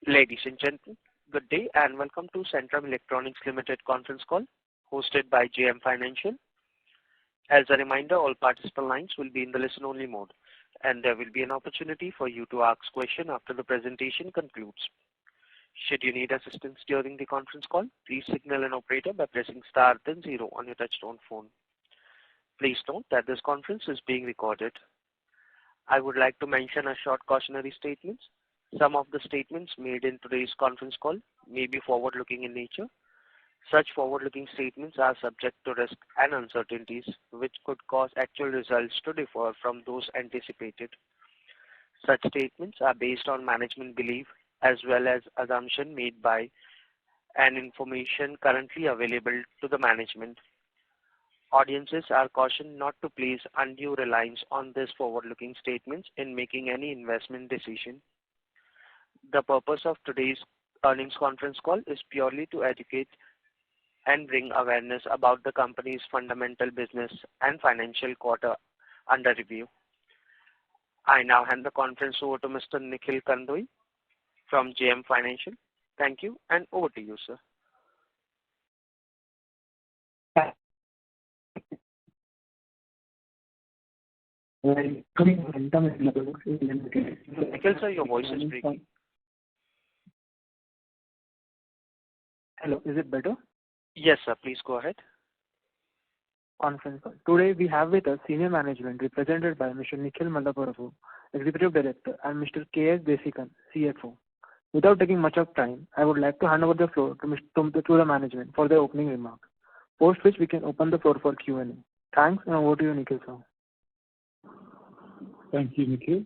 Ladies and gentlemen, good day and welcome to Centum Electronics Limited conference call hosted by JM Financial. As a reminder, all participant lines will be in the listen-only mode, and there will be an opportunity for you to ask questions after the presentation concludes. Should you need assistance during the conference call, please signal an operator by pressing star then 0 on your touchtone phone. Please note that this conference is being recorded. I would like to mention a short cautionary statement. Some of the statements made in today's conference call may be forward-looking in nature. Such forward-looking statements are subject to risks and uncertainties which could cause actual results to differ from those anticipated. Such statements are based on management belief as well as assumption made by and information currently available to the management. Audiences are cautioned not to place undue reliance on these forward-looking statements in making any investment decision. The purpose of today's earnings conference call is purely to educate and bring awareness about the company's fundamental business and financial quarter under review. I now hand the conference over to Mr. Nikhil Kandoi from JM Financial. Thank you, and over to you, sir. Nikhil, sir, your voice is breaking. Hello, is it better? Yes, sir. Please go ahead. Conference call. Today we have with us senior management represented by Mr. Nikhil Mallapuravu, Executive Director, and Mr. K.S. Desikan, CFO. Without taking much of time, I would like to hand over the floor to the management for their opening remarks, post which we can open the floor for Q&A. Thanks, and over to you, Nikhil, sir. Thank you, Nikhil.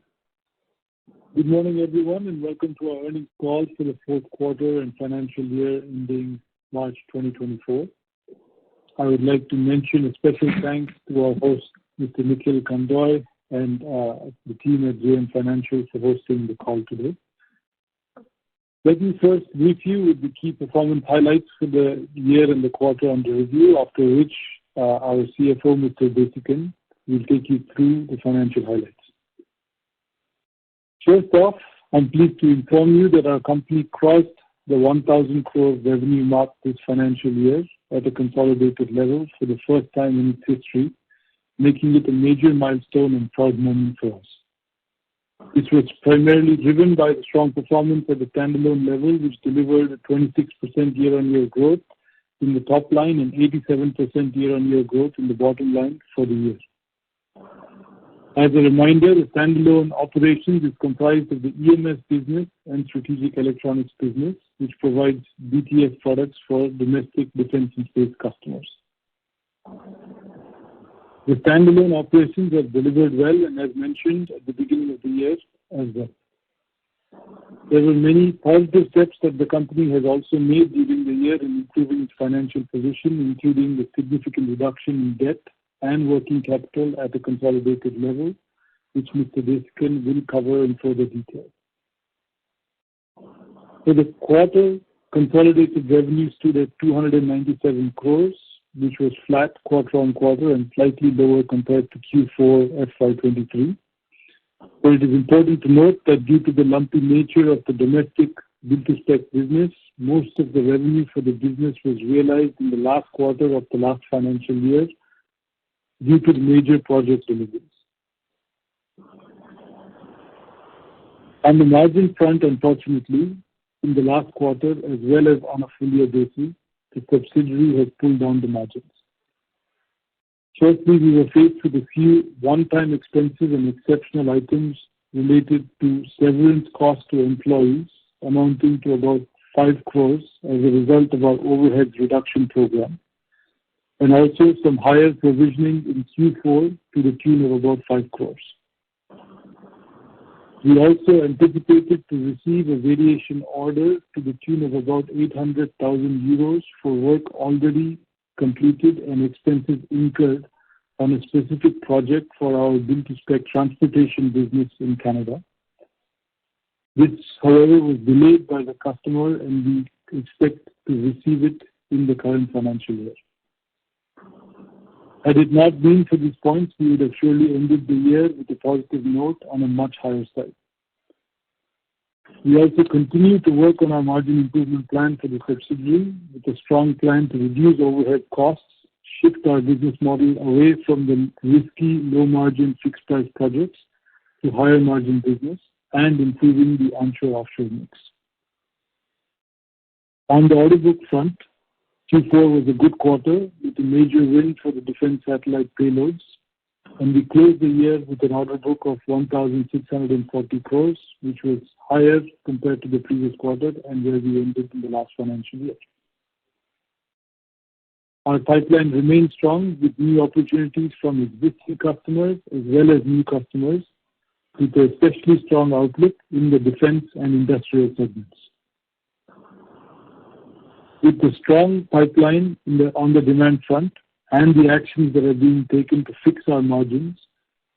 Good morning, everyone, and welcome to our earnings call for the fourth quarter and financial year ending March 2024. I would like to mention a special thanks to our host, Mr. Nikhil Kandoi, and the team at JM Financial for hosting the call today. Let me first brief you with the key performance highlights for the year and the quarter under review, after which our CFO, Mr. Desikan, will take you through the financial highlights. First off, I'm pleased to inform you that our company crossed the 1,000 crore revenue mark this financial year at a consolidated level for the first time in its history, making it a major milestone and proud moment for us. This was primarily driven by the strong performance at the standalone level, which delivered a 26% year-on-year growth in the top line and 87% year-on-year growth in the bottom line for the year. As a reminder, the standalone operations is comprised of the EMS business and strategic electronics business, which provides BTS products for domestic defense and space customers. The standalone operations have delivered well and as mentioned at the beginning of the year as well. There were many positive steps that the company has also made during the year in improving its financial position, including the significant reduction in debt and working capital at a consolidated level, which Mr. Desikan will cover in further detail. For the quarter, consolidated revenue stood at 297 crores, which was flat quarter-on-quarter and slightly lower compared to Q4 FY23. But it is important to note that due to the lumpy nature of the domestic build-to-spec business, most of the revenue for the business was realized in the last quarter of the last financial year, due to the major project deliveries. On the margin front, unfortunately, in the last quarter as well as on a full year basis, the subsidiary has pulled down the margins. Firstly, we were faced with a few one-time expenses and exceptional items related to severance costs to employees amounting to about 5 crores as a result of our overhead reduction program, and also some higher provisioning in Q4 to the tune of about 5 crores. We also anticipated to receive a variation order to the tune of about 800,000 euros for work already completed and expenses incurred on a specific project for our build-to-spec transportation business in Canada. This, however, was delayed by the customer and we expect to receive it in the current financial year. Had it not been for these points, we would have surely ended the year with a positive note on a much higher side. We also continue to work on our margin improvement plan for the subsidiary with a strong plan to reduce overhead costs, shift our business model away from the risky, low-margin fixed-price projects to higher-margin business and improving the onshore-offshore mix. On the order book front, Q4 was a good quarter with a major win for the defense satellite payloads, and we closed the year with an order book of 1,640 crores, which was higher compared to the previous quarter and where we ended in the last financial year. Our pipeline remains strong with new opportunities from existing customers as well as new customers, with a especially strong outlook in the defense and industrial segments. With the strong pipeline on the demand front and the actions that are being taken to fix our margins,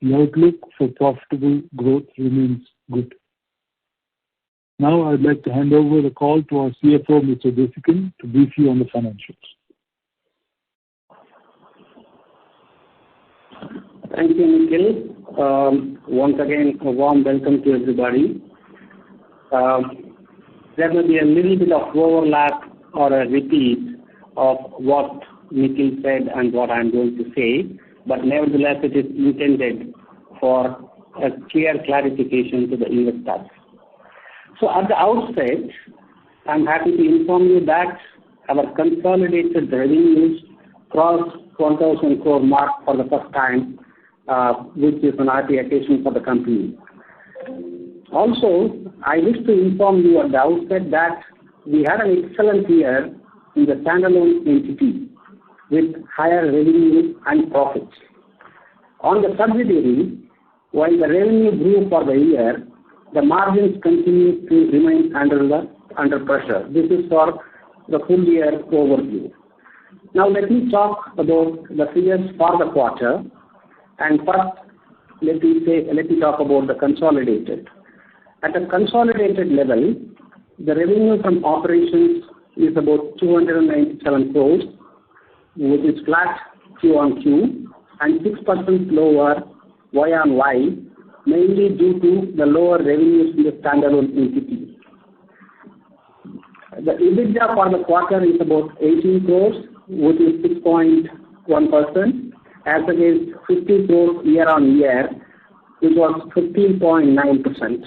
the outlook for profitable growth remains good. Now I'd like to hand over the call to our CFO, Mr. Desikan, to brief you on the financials. Thank you, Nikhil. Once again, a warm welcome to everybody. There may be a little bit of overlap or a repeat of what Nikhil said and what I'm going to say, but nevertheless it is intended for a clear clarification to the investors. So at the outset, I'm happy to inform you that our consolidated revenues crossed 1,000 crore mark for the first time, which is an happy occasion for the company. Also, I wish to inform you at the outset that we had an excellent year in the standalone entity with higher revenue and profits. On the subsidiary, while the revenue grew for the year, the margins continued to remain under pressure. This is for the full year overview. Now let me talk about the figures for the quarter, and first let me talk about the consolidated. At a consolidated level, the revenue from operations is about 297 crores, which is flat Q on Q and 6% lower Y on Y, mainly due to the lower revenues in the standalone entity. The EBITDA for the quarter is about 18 crores, which is 6.1%, as against 50 crores year on year, which was 15.9%.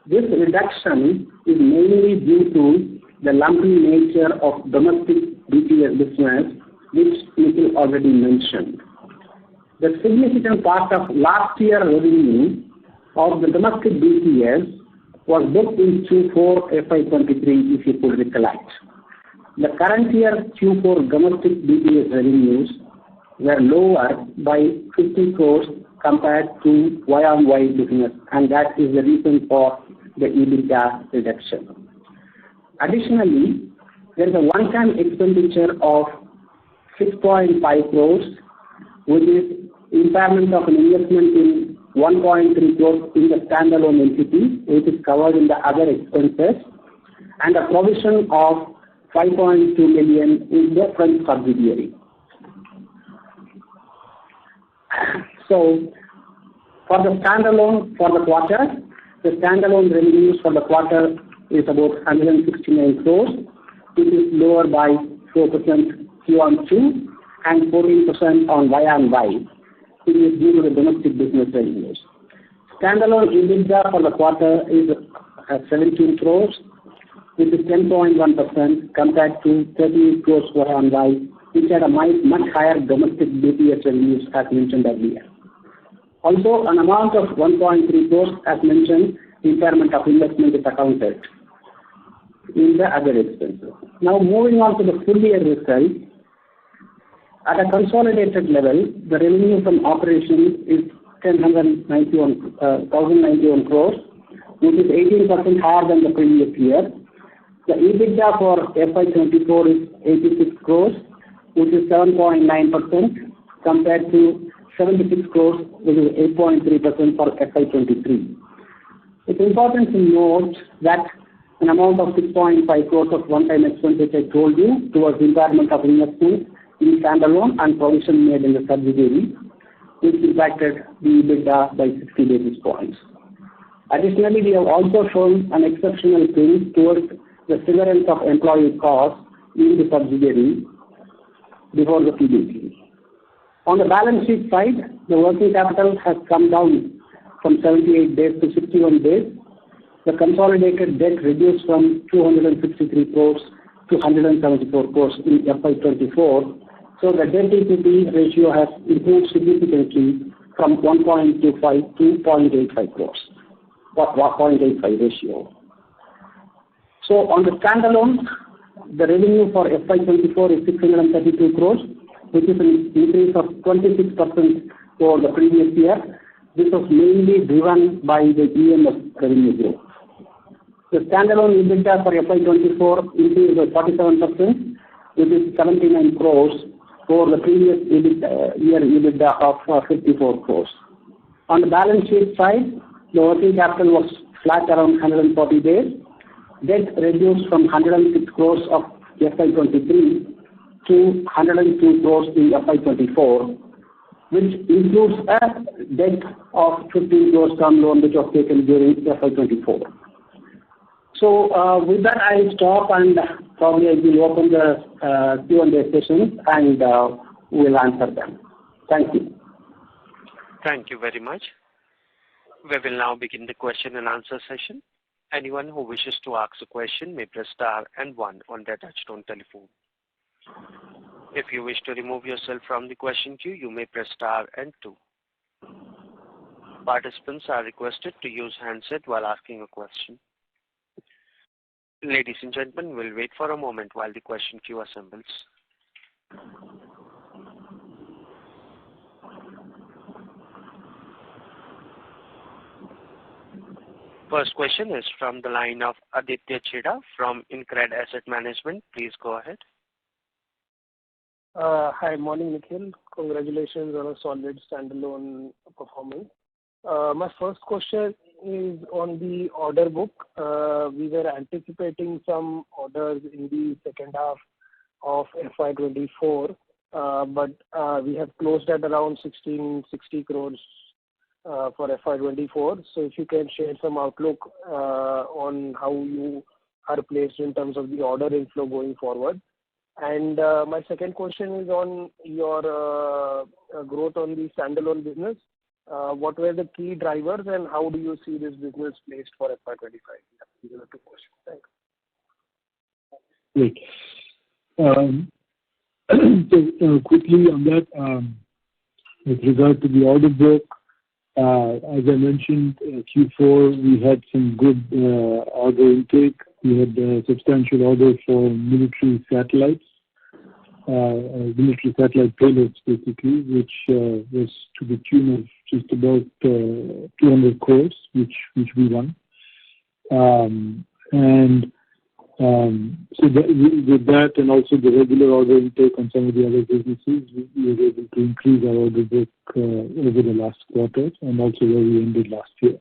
This reduction is mainly due to the lumpy nature of domestic BTS business, which Nikhil already mentioned. The significant part of last year's revenue of the domestic BTS was booked in Q4 FY23, if you could recollect. The current year Q4 domestic BTS revenues were lower by 50 crores compared to Y-on-Y business, and that is the reason for the EBITDA reduction. Additionally, there is a one-time expenditure of 6.5 crores, which is impairment of an investment in 1.3 crores in the standalone entity, which is covered in the other expenses, and a provision of 5.2 million in the French subsidiary. So, for the standalone for the quarter, the standalone revenues for the quarter is about 169 crores, which is lower by 4% Q on Q and 14% on Y on Y, which is due to the domestic business revenues. Standalone EBITDA for the quarter is 17 crores, which is 10.1% compared to 38 crores Y on Y, which had a much higher domestic BTS revenues as mentioned earlier. Also, an amount of 1.3 crores, as mentioned, impairment of investment is accounted in the other expenses. Now, moving on to the full year result, at a consolidated level, the revenue from operations is 1,091 crores, which is 18% higher than the previous year. The EBITDA for FY24 is 86 crores, which is 7.9% compared to 76 crores, which is 8.3% for FY23. It's important to note that an amount of 6.5 crores of one-time expense, which I told you, towards impairment of investment in standalone and provision made in the subsidiary, which impacted the EBITDA by 60 basis points. Additionally, we have also shown an exceptional trend towards the severance of employee costs in the subsidiary before the PBT. On the balance sheet side, the working capital has come down from 78 days to 61 days. The consolidated debt reduced from 263 crores to 174 crores in FY24. So the debt-equity ratio has improved significantly from 1.25 to 0.85 crores, 0.85 ratio. So on the standalone, the revenue for FY24 is 632 crores, which is an increase of 26% over the previous year. This was mainly driven by the EMS revenue growth. The standalone EBITDA for FY24 increased by 47%, which is 79 crores over the previous year EBITDA of 54 crores. On the balance sheet side, the working capital was flat around 140 days. Debt reduced from 106 crores of FY23 to 102 crores in FY24, which includes a debt of 15 crores term loan which was taken during FY24. So with that, I stop and probably I will open the Q&A session and we'll answer them. Thank you. Thank you very much. We will now begin the question and answer session. Anyone who wishes to ask a question may press star and 1 on their touchtone telephone. If you wish to remove yourself from the question queue, you may press star and 2. Participants are requested to use handset while asking a question. Ladies and gentlemen, we'll wait for a moment while the question queue assembles. First question is from the line of Aditya Chheda from InCred Asset Management. Please go ahead. Hi, morning Nikhil. Congratulations on a solid standalone performance. My first question is on the order book. We were anticipating some orders in the second half of FY24, but we have closed at around 1660 crores for FY24. So if you can share some outlook on how you are placed in terms of the order inflow going forward. And my second question is on your growth on the standalone business. What were the key drivers and how do you see this business placed for FY25? These are the two questions. Thanks. So quickly on that, with regard to the order book, as I mentioned, Q4 we had some good order intake. We had a substantial order for military satellites, military satellite payloads basically, which was to the tune of just about 200 crores, which we won. So with that and also the regular order intake on some of the other businesses, we were able to increase our order book over the last quarter and also where we ended last year.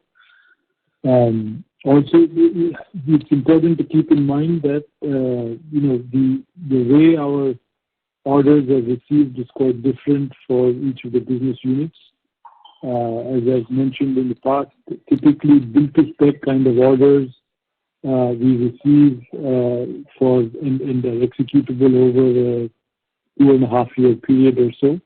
Also, it's important to keep in mind that the way our orders are received is quite different for each of the business units. As I've mentioned in the past, typically build-to-spec kind of orders we receive for and they're executable over a 2.5-year period or so.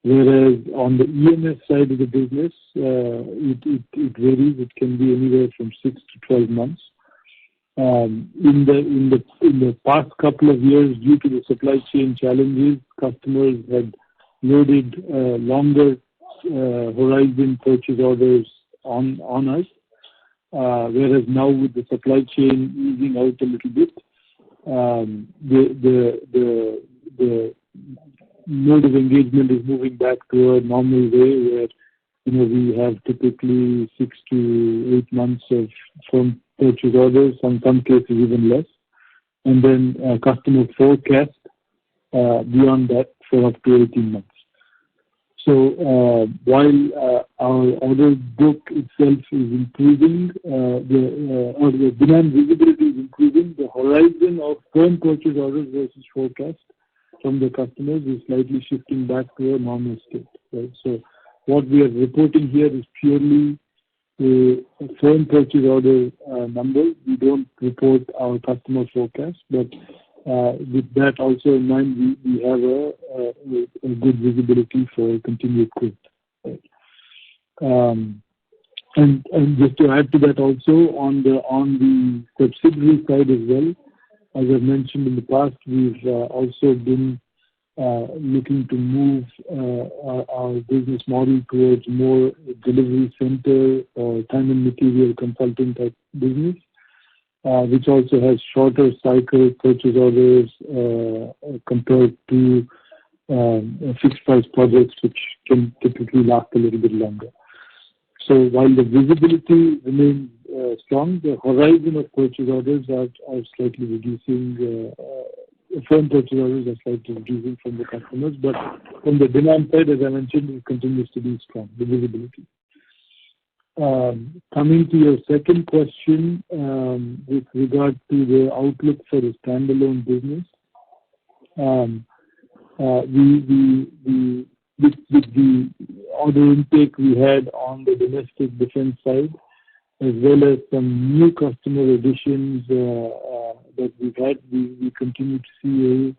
Whereas on the EMS side of the business, it varies. It can be anywhere from 6 to 12 months. In the past couple of years, due to the supply chain challenges, customers had loaded longer horizon purchase orders on us. Whereas now with the supply chain easing out a little bit, the mode of engagement is moving back to a normal way where we have typically 6 to 8 months of firm purchase orders, in some cases even less, and then customer forecast beyond that for up to 18 months. So while our order book itself is improving, the demand visibility is improving, the horizon of firm purchase orders versus forecast from the customers is slightly shifting back to a normal state. Right? So what we are reporting here is purely a firm purchase order number. We don't report our customer forecast, but with that also in mind, we have a good visibility for continued growth. Right? And just to add to that also, on the subsidiary side as well, as I've mentioned in the past, we've also been looking to move our business model towards more delivery center or time and material consulting type business, which also has shorter cycle purchase orders compared to fixed price projects, which can typically last a little bit longer. So while the visibility remains strong, the horizon of purchase orders are slightly reducing. Firm purchase orders are slightly reducing from the customers, but from the demand side, as I mentioned, it continues to be strong, the visibility. Coming to your second question, with regard to the outlook for the standalone business, with the order intake we had on the domestic defense side, as well as some new customer additions that we've had, we continue to see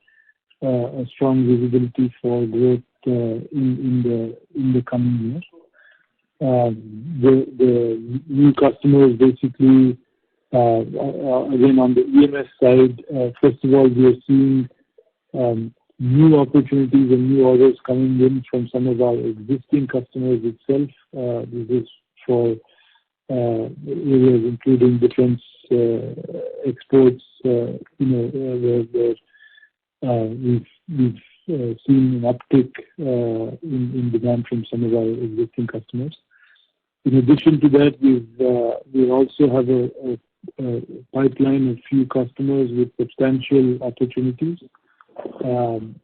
a strong visibility for growth in the coming years. The new customers basically, again, on the EMS side, first of all, we are seeing new opportunities and new orders coming in from some of our existing customers itself. This is for areas including defense exports, where we've seen an uptick in demand from some of our existing customers. In addition to that, we also have a pipeline of few customers with substantial opportunities. Some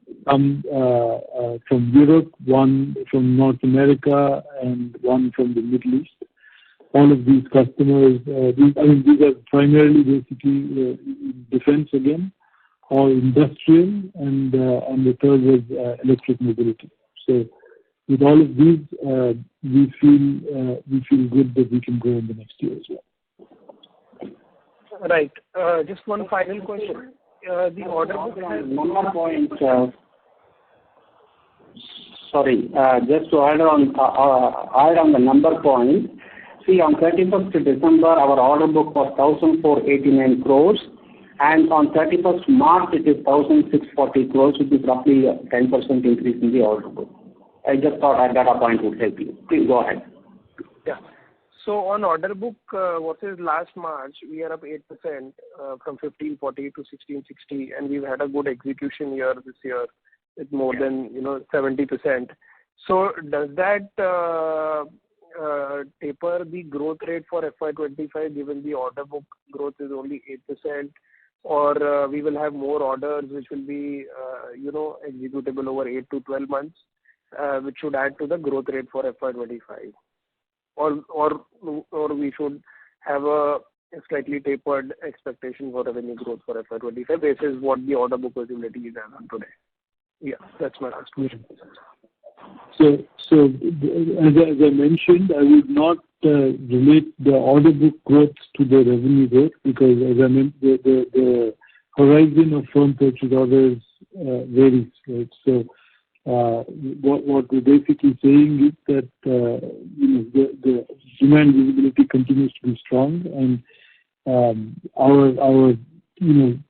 from Europe, one from North America, and one from the Middle East. All of these customers, these are primarily basically defense again, or industrial, and the third was electric mobility. So with all of these, we feel good that we can grow in the next year as well. Right. Just one final question. The order book has one more point. Just to add on the number point. See, on 31st December, our order book was 1,489 crores, and on 31st March, it is 1,640 crores, which is roughly a 10% increase in the order book. I just thought that data point would help you. Please go ahead. Yeah. So on order book versus last March, we are up 8% from 1,540 to 1,660, and we've had a good execution year this year with more than 70%. So does that taper the growth rate for FY25, given the order book growth is only 8%, or we will have more orders which will be executable over 8 to 12 months, which should add to the growth rate for FY25, or we should have a slightly tapered expectation for revenue growth for FY25 basis what the order book visibility is as on today. Yeah, that's my last question. So as I mentioned, I would not relate the order book growth to the revenue growth, because as I mentioned, the horizon of firm purchase orders varies, right? So what we're basically saying is that the demand visibility continues to be strong, and our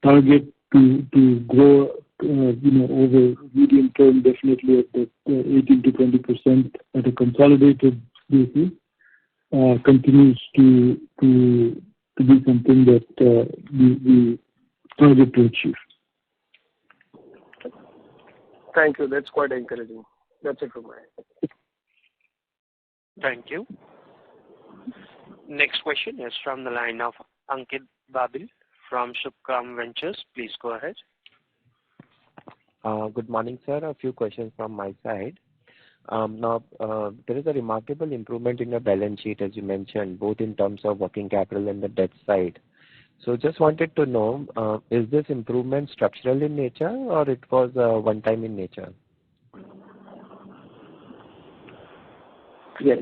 target to grow over medium term, definitely at the 18 to 20% at a consolidated basis, continues to be something that we target to achieve. Thank you. That's quite encouraging. That's it from my end. Thank you. Next question is from the line of Ankit Babil from Shubhkam Ventures. Please go ahead. Good morning, sir. A few questions from my side. Now, there is a remarkable improvement in your balance sheet, as you mentioned, both in terms of working capital and the debt side. So just wanted to know, is this improvement structural in nature, or it was one-time in nature? Yes.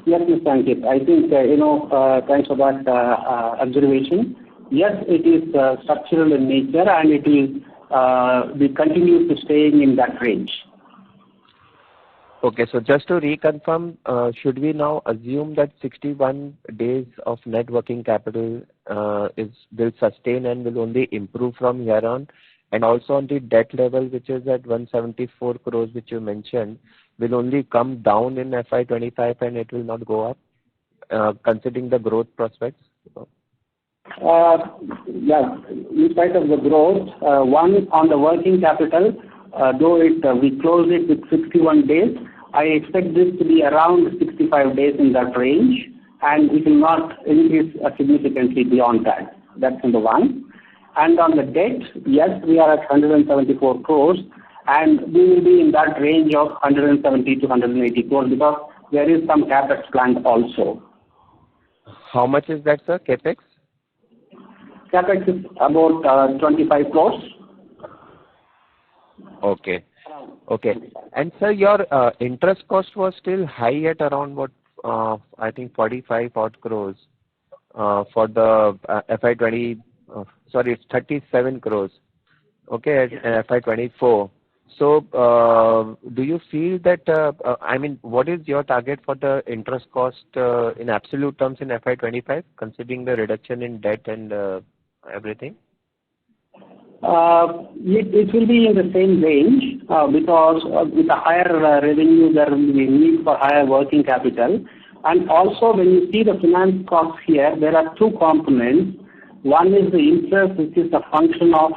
Yes, Mr. Ankit. I think, thanks for that observation. Yes, it is structural in nature, and it will be continue to staying in that range. Okay, so just to reconfirm, should we now assume that 61 days of net working capital will sustain and will only improve from here on? And also on the debt level, which is at 174 crores, which you mentioned, will only come down in FY25 and it will not go up, considering the growth prospects? Yeah, in spite of the growth, one on the working capital, though we close it with 61 days, I expect this to be around 65 days in that range, and it will not increase significantly beyond that. That's number one. And on the debt, yes, we are at 174 crores, and we will be in that range of 170 to 180 crores because there is some capex planned also. How much is that, sir, capex? Capex is about 25 crores. Okay. Okay. And sir, your interest cost was still high at around what, I think 45 odd crores for the FY20, sorry, it's 37 crores. Okay, at FY24. So, do you feel that, I mean, what is your target for the interest cost in absolute terms in FY25, considering the reduction in debt and everything? It will be in the same range because with a higher revenue, there will be a need for higher working capital. And also, when you see the finance costs here, there are two components. One is the interest, which is a function of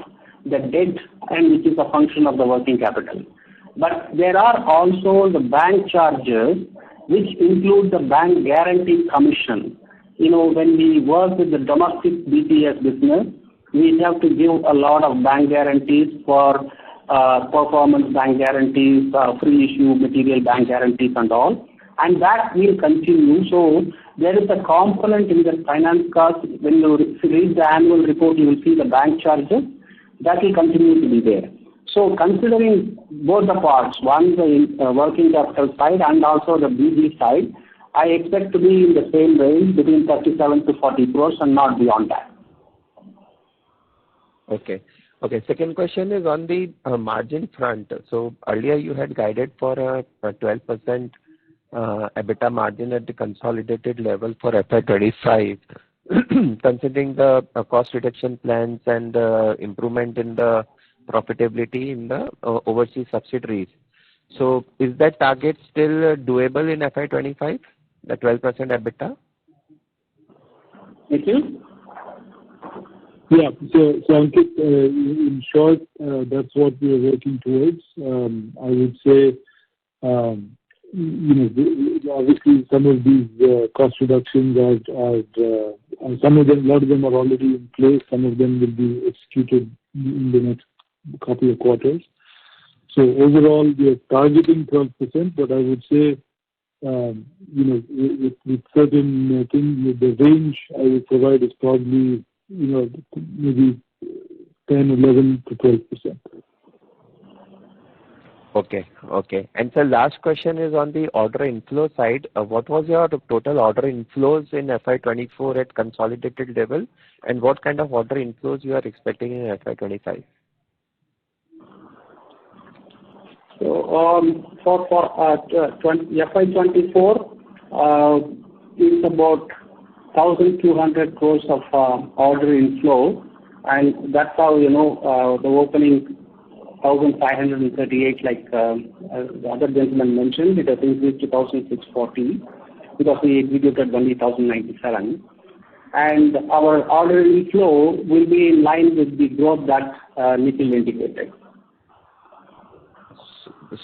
the debt, and which is a function of the working capital. But there are also the bank charges, which include the bank guarantee commission. When we work with the domestic BPS business, we have to give a lot of bank guarantees for performance bank guarantees, free issue material bank guarantees and all. And that will continue. So there is a component in the finance cost. When you read the annual report, you will see the bank charges. That will continue to be there. So considering both the parts, one the working capital side and also the BG side, I expect to be in the same range between 37 to 40 crores and not beyond that. Okay. Okay. Second question is on the margin front. So earlier you had guided for a 12% EBITDA margin at the consolidated level for FY25, considering the cost reduction plans and improvement in the profitability in the overseas subsidiaries. So is that target still doable in FY25, the 12% EBITDA? Thank you. Yeah. So Ankit, in short, that's what we are working towards. I would say, obviously some of these cost reductions are some of them, a lot of them are already in place. Some of them will be executed in the next couple of quarters. So overall, we are targeting 12%, but I would say, with certain things, the range I would provide is probably, maybe 10, 11 to 12%. Okay. Okay. And so last question is on the order inflow side. What was your total order inflows in FY24 at consolidated level, and what kind of order inflows you are expecting in FY25? So for FY24, it's about 1,200 crores of order inflow, and that's how the opening 1,538, like the other gentleman mentioned, it has increased to 1,640 because we executed only 1,097. And our order inflow will be in line with the growth that Nikhil indicated.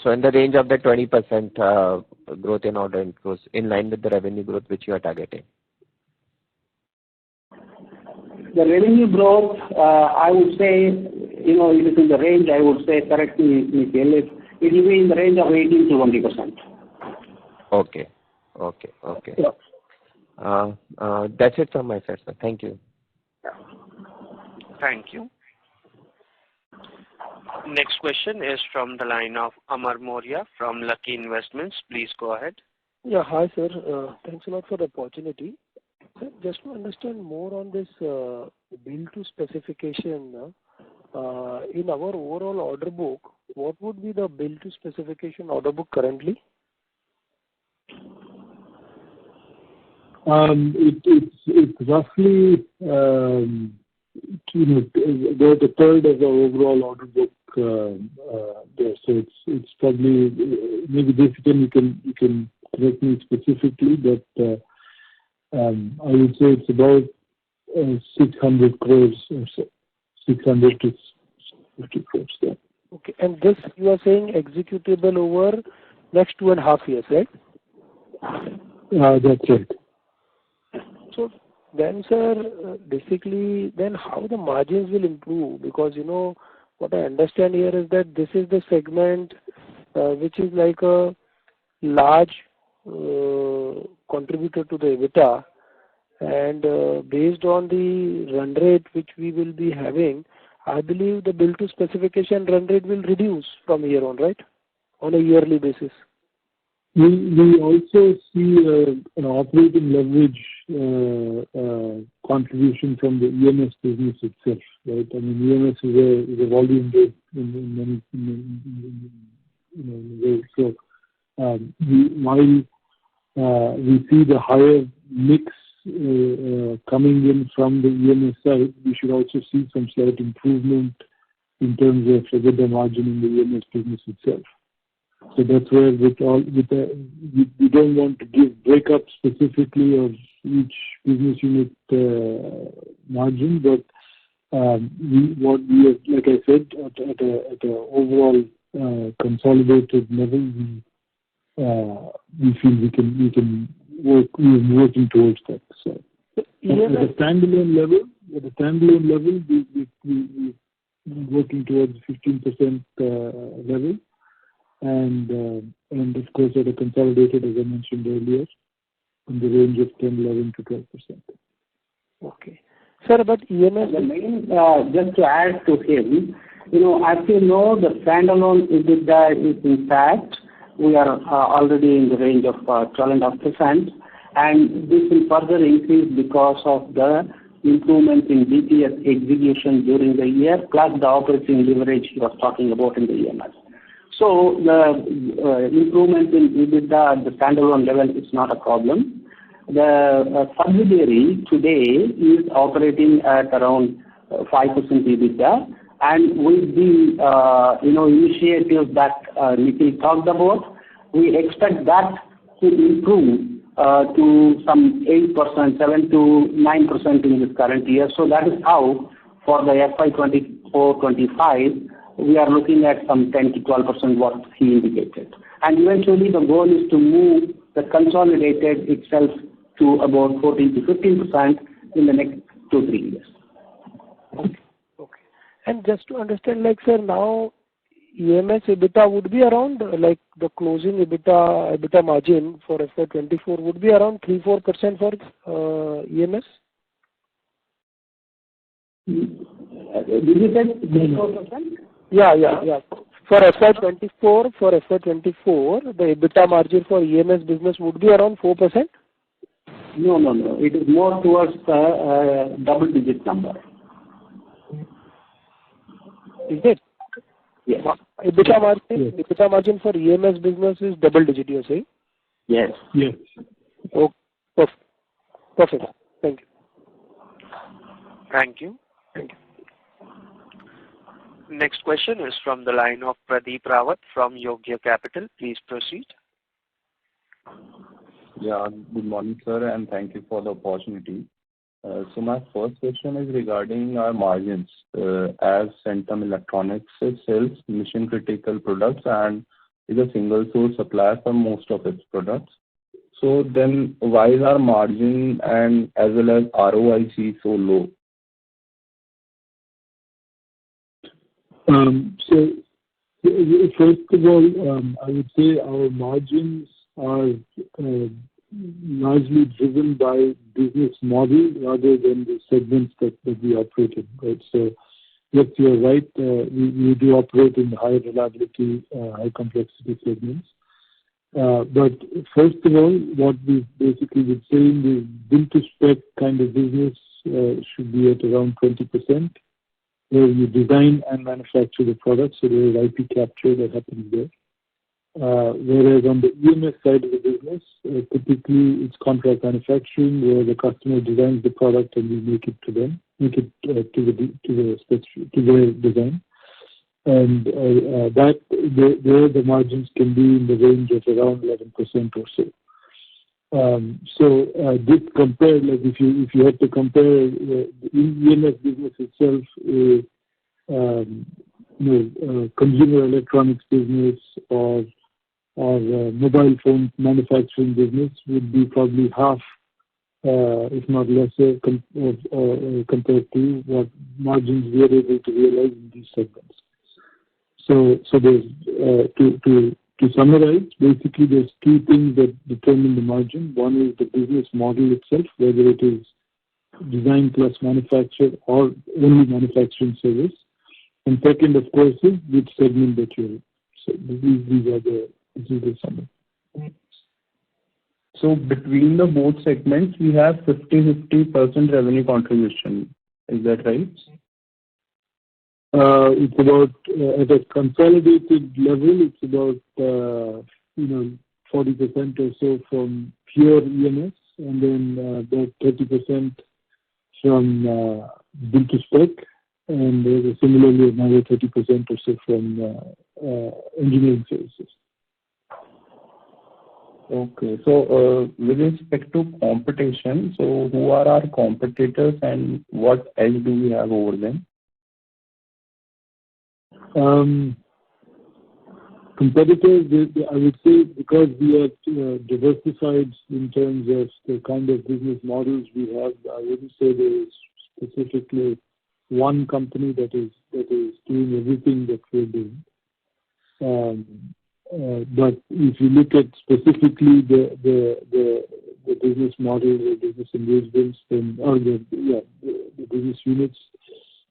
So in the range of the 20% growth in order inflows, in line with the revenue growth which you are targeting? The revenue growth, I would say, it is in the range, I would say, correct me, Nikhil, it will be in the range of 18 to 20%. Okay. Okay. Okay. Yeah. That's it from my side, sir. Thank you. Thank you. Next question is from the line of Amar Mourya from Lucky Investments. Please go ahead. Yeah, hi sir. Thanks a lot for the opportunity. Sir, just to understand more on this bill to specification, in our overall order book, what would be the bill to specification order book currently? It's roughly about a third of the overall order book there. So it's probably maybe Jessica, you can correct me specifically, but I would say it's about 600 crores or so, 600 to 50 crores there. Okay, and this you are saying executable over next 2.5 years, right? That's right. So then, sir, basically, then how the margins will improve? Because, what I understand here is that this is the segment which is like a large contributor to the EBITDA. And based on the run rate which we will be having, I believe the bill to specification run rate will reduce from here on, right? On a yearly basis. We also see an operating leverage contribution from the EMS business itself, right? I mean, EMS is a volume based in many ways. So while we see the higher mix coming in from the EMS side, we should also see some slight improvement in terms of EBITDA margin in the EMS business itself. So that's where we don't want to give breakup specifically of each business unit margin, but what we have, like I said, at a overall consolidated level, we feel we can work. We're working towards that. So at a standalone level, we're working towards 15% level. And of course, at a consolidated, as I mentioned earlier, in the range of 10, 11 to 12%. Okay. Sir, but EMS... just to add to him, as you know, the standalone EBITDA is in fact, we are already in the range of 12.5%, and this will further increase because of the improvement in BPS execution during the year, plus the operating leverage he was talking about in the EMS. So the improvement in EBITDA at the standalone level is not a problem. The subsidiary today is operating at around 5% EBITDA, and with the initiatives that Nikhil talked about, we expect that to improve to some 8%, 7 to 9% in this current year. So that is how, for the FY24-25, we are looking at some 10 to 12% what he indicated. And eventually the goal is to move the consolidated itself to about 14 to 15% in the next 2-3 years. Okay. And just to understand, like, sir, now EMS EBITDA would be around, like, the closing EBITDA margin for FY24 would be around 3-4% for EMS? Did you say 3-4%? Yeah. For FY24, the EBITDA margin for EMS business would be around 4%? No. It is more towards the double-digit number. Is it? Yes. EBITDA margin for EMS business is double-digit, you are saying? Yes. Oh, perfect. Thank you. Thank you. Next question is from the line of Pradeep Rawat from Yogya Capital. Please proceed. Yeah, good morning, sir, and thank you for the opportunity. So my first question is regarding our margins. As Centum Electronics sells mission-critical products and is a single-source supplier for most of its products. So then why is our margin and as well as ROIC so low? So first of all, I would say our margins are largely driven by business model rather than the segments that we operate in, right? So yes, you're right. We do operate in the high reliability, high complexity segments. But first of all, what we've basically been saying is build to spec kind of business should be at around 20%, where you design and manufacture the product, so there is IP capture that happens there. Whereas on the EMS side of the business, typically it's contract manufacturing where the customer designs the product and we make it to them, to their design. And that there the margins can be in the range of around 11% or so. This compared, like if you had to compare the EMS business itself, consumer electronics business or mobile phone manufacturing business would be probably half, if not lesser, compared to what margins we are able to realize in these segments. So there's to summarize, basically there's two things that determine the margin. One is the business model itself, whether it is design plus manufacture or only manufacturing service. And second, of course, is which segment that you're in. So this is the summary. So between the both segments, we have 50% revenue contribution. Is that right? It's about at a consolidated level. It's about 40% or so from pure EMS, and then about 30% from build to spec, and similarly another 30% or so from engineering services. Okay. So with respect to competition, so who are our competitors and what edge do we have over them? Competitors, I would say, because we are diversified in terms of the kind of business models we have, I wouldn't say there is specifically one company that is doing everything that we're doing. But if you look at specifically the business model, the business engagements, or the business units,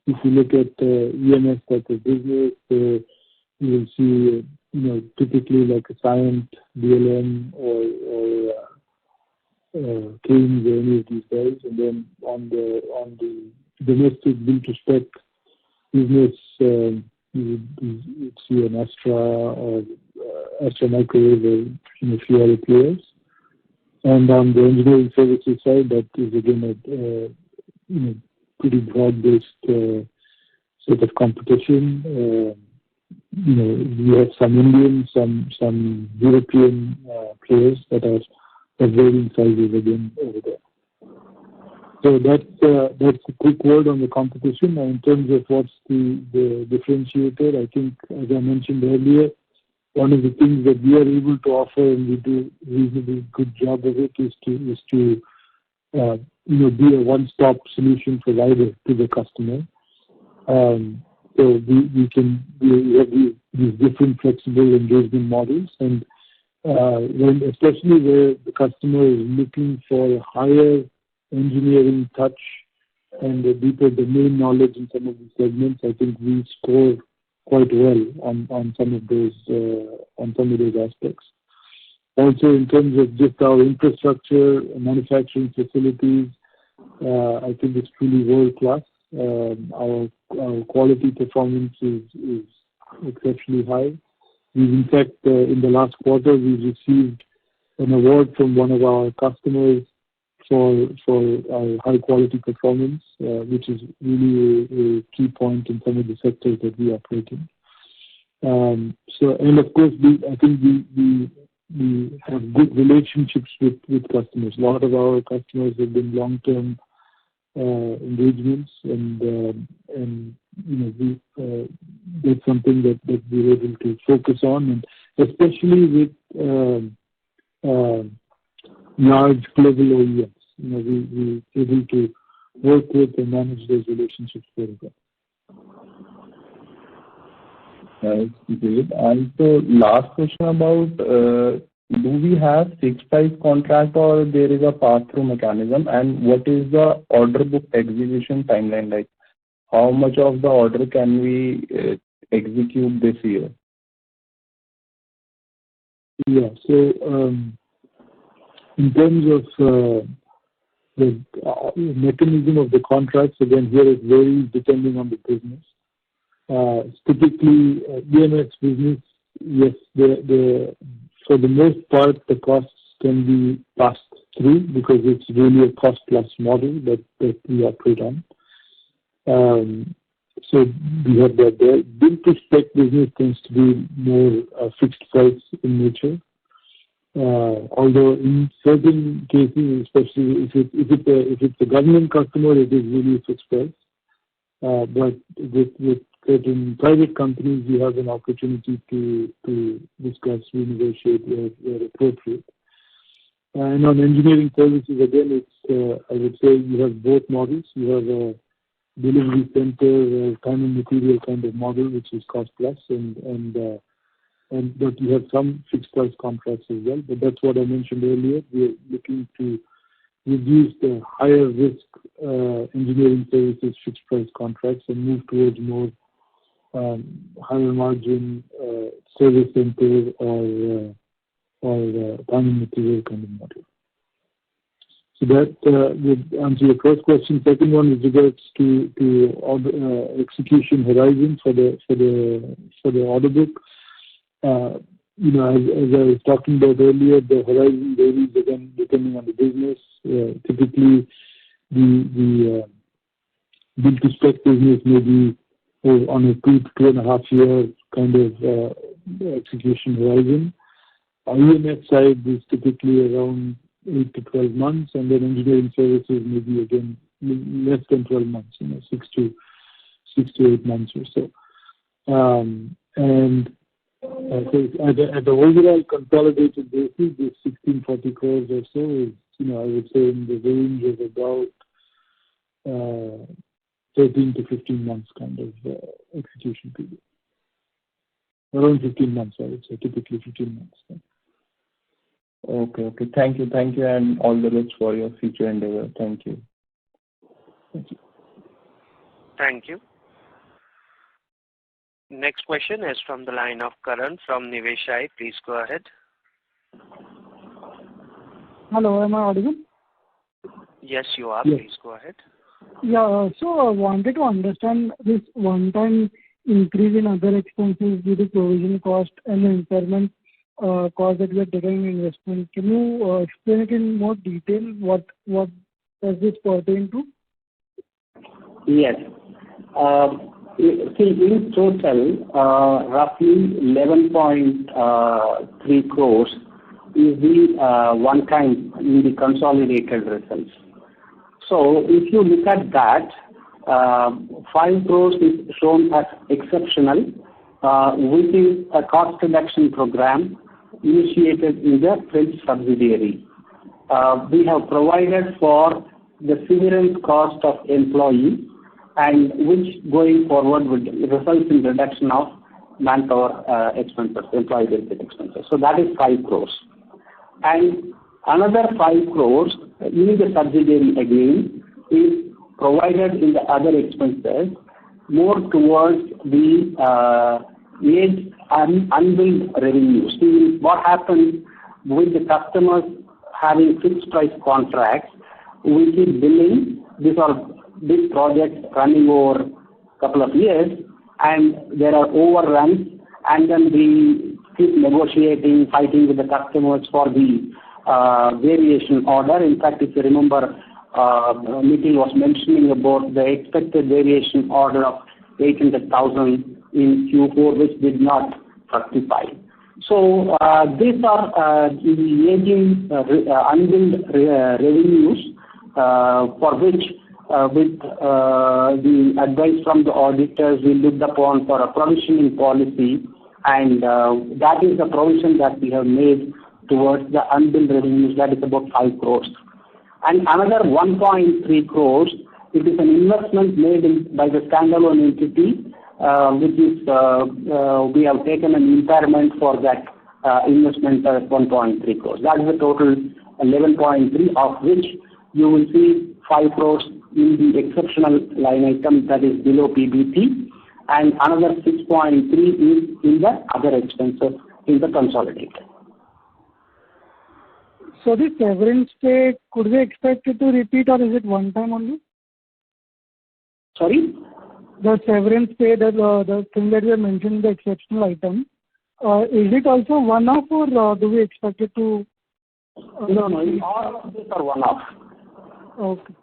if you look at EMS type of business, you will see typically like a Cyient, DLM, or Keynes, or any of these guys. And then on the domestic build to spec business, you would see an Astra or Astra Microwave, or a few other players. And on the engineering services side, that is again a pretty broad-based set of competition. We have some Indian, some European players that are varying sizes again over there. So that's a quick word on the competition. Now, in terms of what's the differentiator, I think, as I mentioned earlier, one of the things that we are able to offer, and we do a reasonably good job of it, is to be a one-stop solution provider to the customer. So we have these different flexible engagement models, and especially where the customer is looking for a higher engineering touch and a deeper domain knowledge in some of these segments, I think we score quite well on some of those aspects. Also, in terms of just our infrastructure, manufacturing facilities, I think it's truly world class. Our quality performance is exceptionally high. In fact, in the last quarter, we received an award from one of our customers for our high quality performance, which is really a key point in some of the sectors that we operate in. And of course, I think we have good relationships with customers. A lot of our customers have been long-term engagements, and that's something that we're able to focus on, and especially with large global OEMs. We're able to work with and manage those relationships very well. That's great. And so last question about, do we have fixed price contract or there is a pass-through mechanism, and what is the order book execution timeline like? how much of the order can we execute this year? Yeah. So in terms of the mechanism of the contracts, again, here it varies depending on the business. Typically, EMS business, yes, for the most part, the costs can be passed through because it's really a cost-plus model that we operate on. So we have that there. Build-to-spec business tends to be more fixed price in nature. Although in certain cases, especially if it's a government customer, it is really a fixed price. But with certain private companies, we have an opportunity to discuss, renegotiate where appropriate. And on engineering services, again, it's I would say you have both models. You have a delivery center, time and material kind of model, which is cost plus, but you have some fixed price contracts as well. But that's what I mentioned earlier. We are looking to reduce the higher risk engineering services fixed price contracts and move towards more higher margin service center or time and material kind of model. So that would answer your first question. Second one is regards to execution horizon for the order book. As I was talking about earlier, the horizon varies again depending on the business. Typically, the build-to-spec business may be on a 2 to 2.5 year kind of execution horizon. Our EMS side is typically around 8 to 12 months, and then engineering services may be again less than 12 months, 6 to 8 months or so. So at the overall consolidated basis, this 1640 crores or so is, I would say in the range of about 13 to 15 months kind of execution period. Around 15 months, I would say, typically 15 months. Okay. Thank you, and all the best for your future endeavor. Thank you. Thank you. Next question is from the line of Karan from Niveshaay. Please go ahead. Hello, am I audible? Yes, you are. Yes. Please go ahead. Yeah, so I wanted to understand this one-time increase in other expenses due to provision cost and the impairment cost that we are taking in investment. Can you explain it in more detail? What does this pertain to? Yes. See, in total, roughly 11.3 crores is the one time in the consolidated results. So if you look at that, 5 crores is shown as exceptional, which is a cost reduction program initiated in the French subsidiary. We have provided for the severance cost of employees, and which going forward would result in reduction of manpower expenses, employee benefit expenses. So that is 5 crores. And another 5 crores in the subsidiary again is provided in the other expenses more towards the unbilled revenue. See, what happens with the customers having fixed price contracts, we keep billing. These are big projects running over a couple of years, and there are overruns, and then we keep negotiating, fighting with the customers for the variation order. In fact, if you remember, Nikhil was mentioning about the expected variation order of 800,000 in Q4, which did not fructify. So these are the aging unbilled revenues for which with the advice from the auditors, we looked upon for a provisioning policy, and that is the provision that we have made towards the unbilled revenues. That is about 5 crores. And another 1.3 crores, it is an investment made by the standalone entity, which is we have taken an impairment for that investment at 1.3 crores. That is the total 11.3, of which you will see 5 crores in the exceptional line item that is below PBT, and another 6.3 is in the other expenses in the consolidated. So the severance pay, could we expect it to repeat, or is it one time only? Sorry? The severance pay, the thing that you mentioned in the exceptional item, is it also one-off, or do we expect it to? No, all of these are one-off. Okay.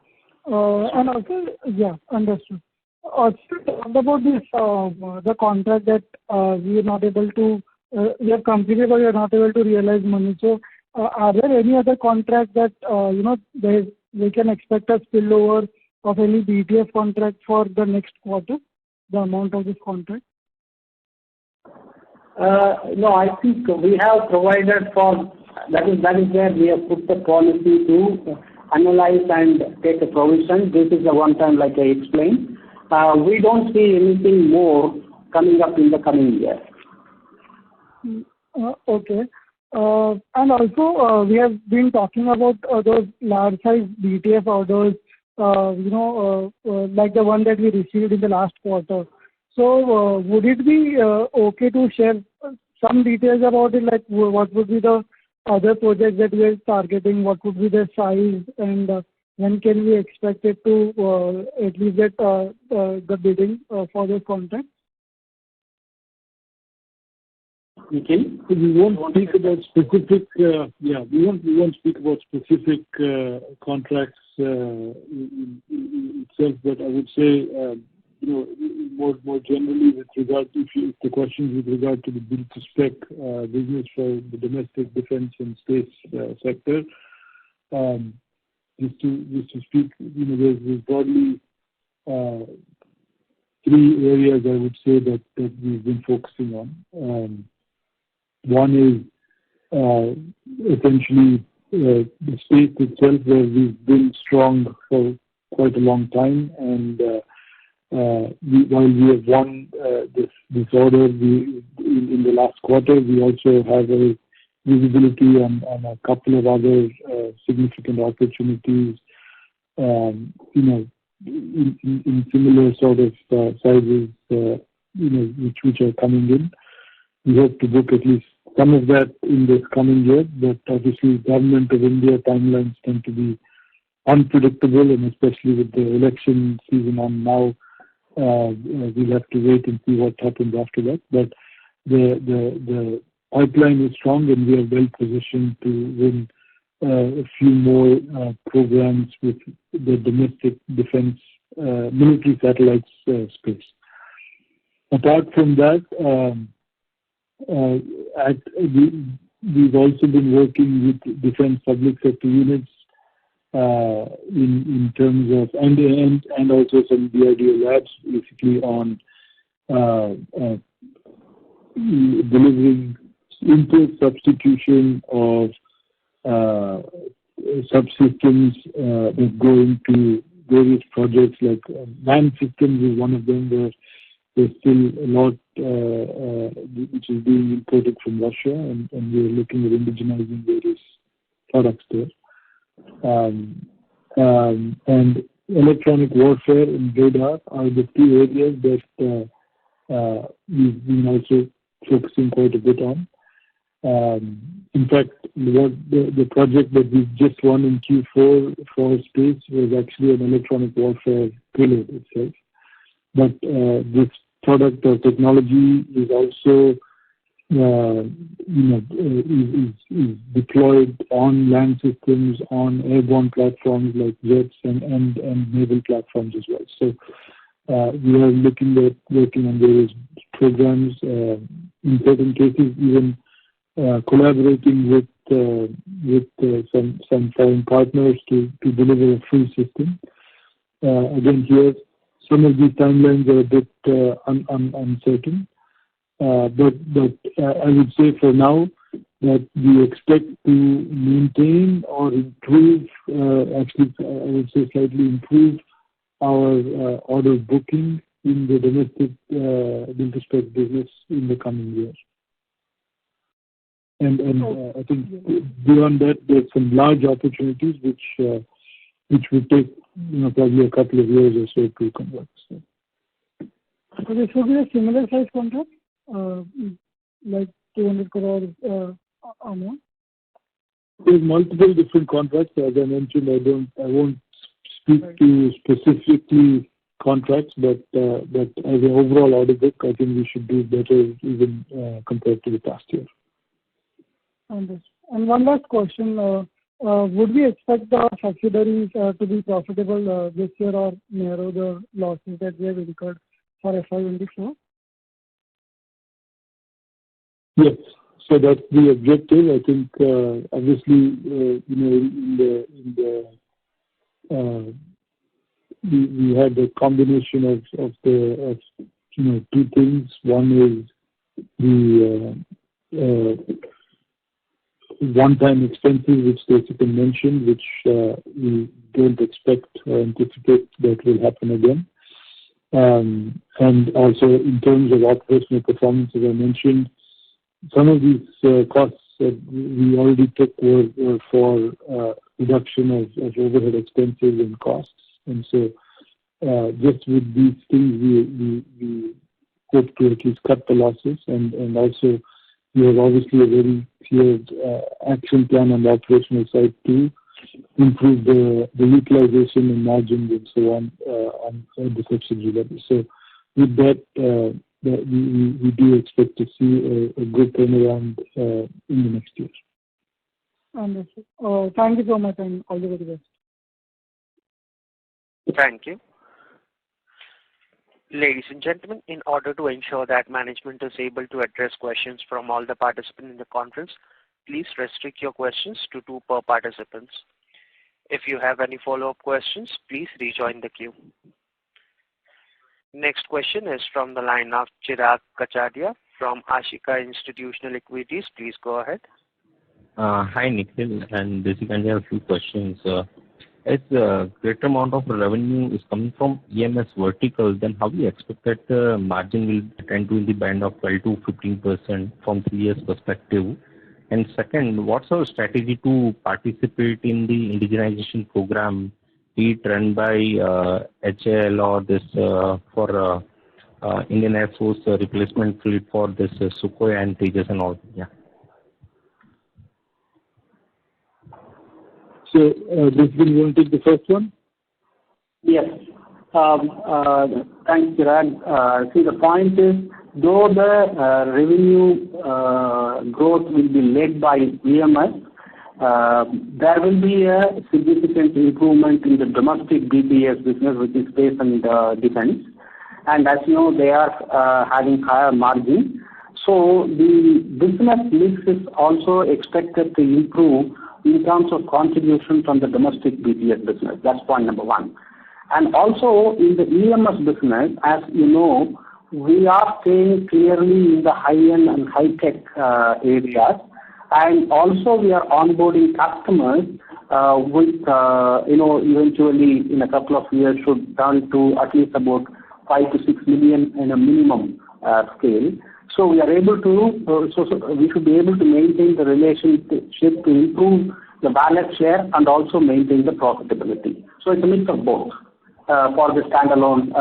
And also, yeah, understood. Also, talked about this, the contract that we are not able to, we have completed, but we are not able to realize money. So, are there any other contracts that we can expect a spillover of any BTF contract for the next quarter, the amount of this contract? No, I think we have provided for that is where we have put the policy to analyze and take a provision. This is a one time, like I explained. We don't see anything more coming up in the coming year. Okay. And also, we have been talking about those large size BTF orders, like the one that we received in the last quarter. So, would it be okay to share some details about it, like what would be the other projects that we are targeting, what would be the size, and when can we expect it to at least get the bidding for this contract? Nikhil? We won't speak about specific. We won't speak about specific contracts itself. But I would say, more generally, with regard to if the question with regard to the build to spec business for the domestic defence and space sector. Just to speak, there's broadly three areas I would say that we've been focusing on. One is essentially the space itself, where we've been strong for quite a long time, and while we have won this order in the last quarter, we also have a visibility on a couple of other significant opportunities, in similar sort of sizes, which are coming in. We hope to book at least some of that in this coming year, but obviously Government of India timelines tend to be unpredictable, and especially with the election season on now, we'll have to wait and see what happens after that. But the pipeline is strong, and we are well positioned to win a few more programs with the domestic defense military satellites space. Apart from that, we've also been working with defense public sector units in terms of and also some DRDO labs, basically on delivering import substitution of subsystems that go into various projects, like land systems is one of them, where there's still a lot which is being imported from Russia, and we're looking at indigenizing various products there. And electronic warfare and radar are the two areas that we've been also focusing quite a bit on. In fact, the project that we've just won in Q4 for space was actually an electronic warfare payload itself. But this product or technology is also is deployed on land systems, on airborne platforms like jets and naval platforms as well. So we are looking at working on various programs, in certain cases even collaborating with some foreign partners to deliver a full system. Again, here some of these timelines are a bit uncertain. But I would say for now that we expect to maintain or improve, actually I would say slightly improve our order booking in the domestic build-to-spec business in the coming years. And I think beyond that, there's some large opportunities which will take probably a couple of years or so to convert. So. So this would be a similar size contract, like 200 crore amount? There's multiple different contracts. As I mentioned, I won't speak to specifically contracts, but as an overall order book, I think we should do better even compared to the past year. Understood. And one last question. Would we expect the subsidiaries to be profitable this year or narrow the losses that we have incurred for FY2024? Yes. So that's the objective. I think, obviously, we had a combination of two things. One is the one-time expenses, which Jessica mentioned, which we don't expect or anticipate that will happen again. And also in terms of operational performance, as I mentioned, some of these costs that we already took were for reduction of overhead expenses and costs. And so just with these things, we hope to at least cut the losses. And also we have obviously a very clear action plan on the operational side to improve the utilization and margins and so on the subsidiary level. So with that, we do expect to see a good turnaround in the next year. Understood. Thank you so much, and all the very best. Thank you. Ladies and gentlemen, in order to ensure that management is able to address questions from all the participants in the conference, please restrict your questions to 2 per participants. If you have any follow-up questions, please rejoin the queue. Next question is from the line of Chirag Kacharia from Ashika Institutional Equities. Please go ahead. Hi, Nikhil and Jessica. I have a few questions. As a greater amount of revenue is coming from EMS vertical, then how do you expect that the margin will tend to in the band of 12 to 15% from 3 years perspective? And second, what's our strategy to participate in the indigenization program, be it run by HAL or this for Indian Air Force replacement fleet for this Sukhoi and Tejas and all? Yeah. So, Jessica, you want to take the first one? Yes. Thanks, Chirag. See, the point is, though the revenue growth will be led by EMS, there will be a significant improvement in the domestic BPS business, which is space and defense. And as you know, they are having higher margin. So the business mix is also expected to improve in terms of contribution from the domestic BPS business. That's point number one. And also in the EMS business, as you know, we are staying clearly in the high-end and high-tech areas. And also we are onboarding customers with, eventually in a couple of years should turn to at least about 5 to 6 million in a minimum scale. So we are able to, we should be able to maintain the relationship to improve the wallet share and also maintain the profitability. So it's a mix of both. For the standalone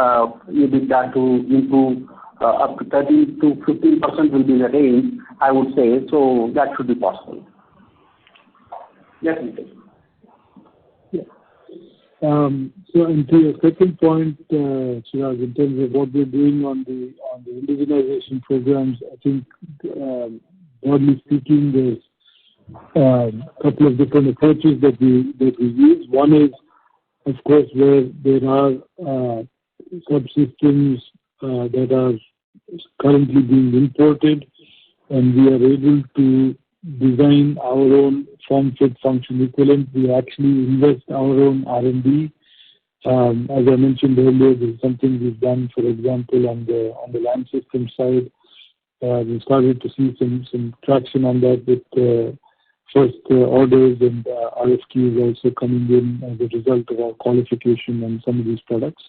EBITDA to improve up to 13 to 15% will be the range, I would say. So that should be possible. Definitely. Yeah. So, and to your second point, Chirag, in terms of what we're doing on the indigenization programs, I think, broadly speaking, there's a couple of different approaches that we use. One is, of course, where there are subsystems that are currently being imported, and we are able to design our own form, fit, function equivalent. We actually invest our own R&D. As I mentioned earlier, this is something we've done, for example, on the land system side. We started to see some traction on that with first orders and RFQs also coming in as a result of our qualification on some of these products.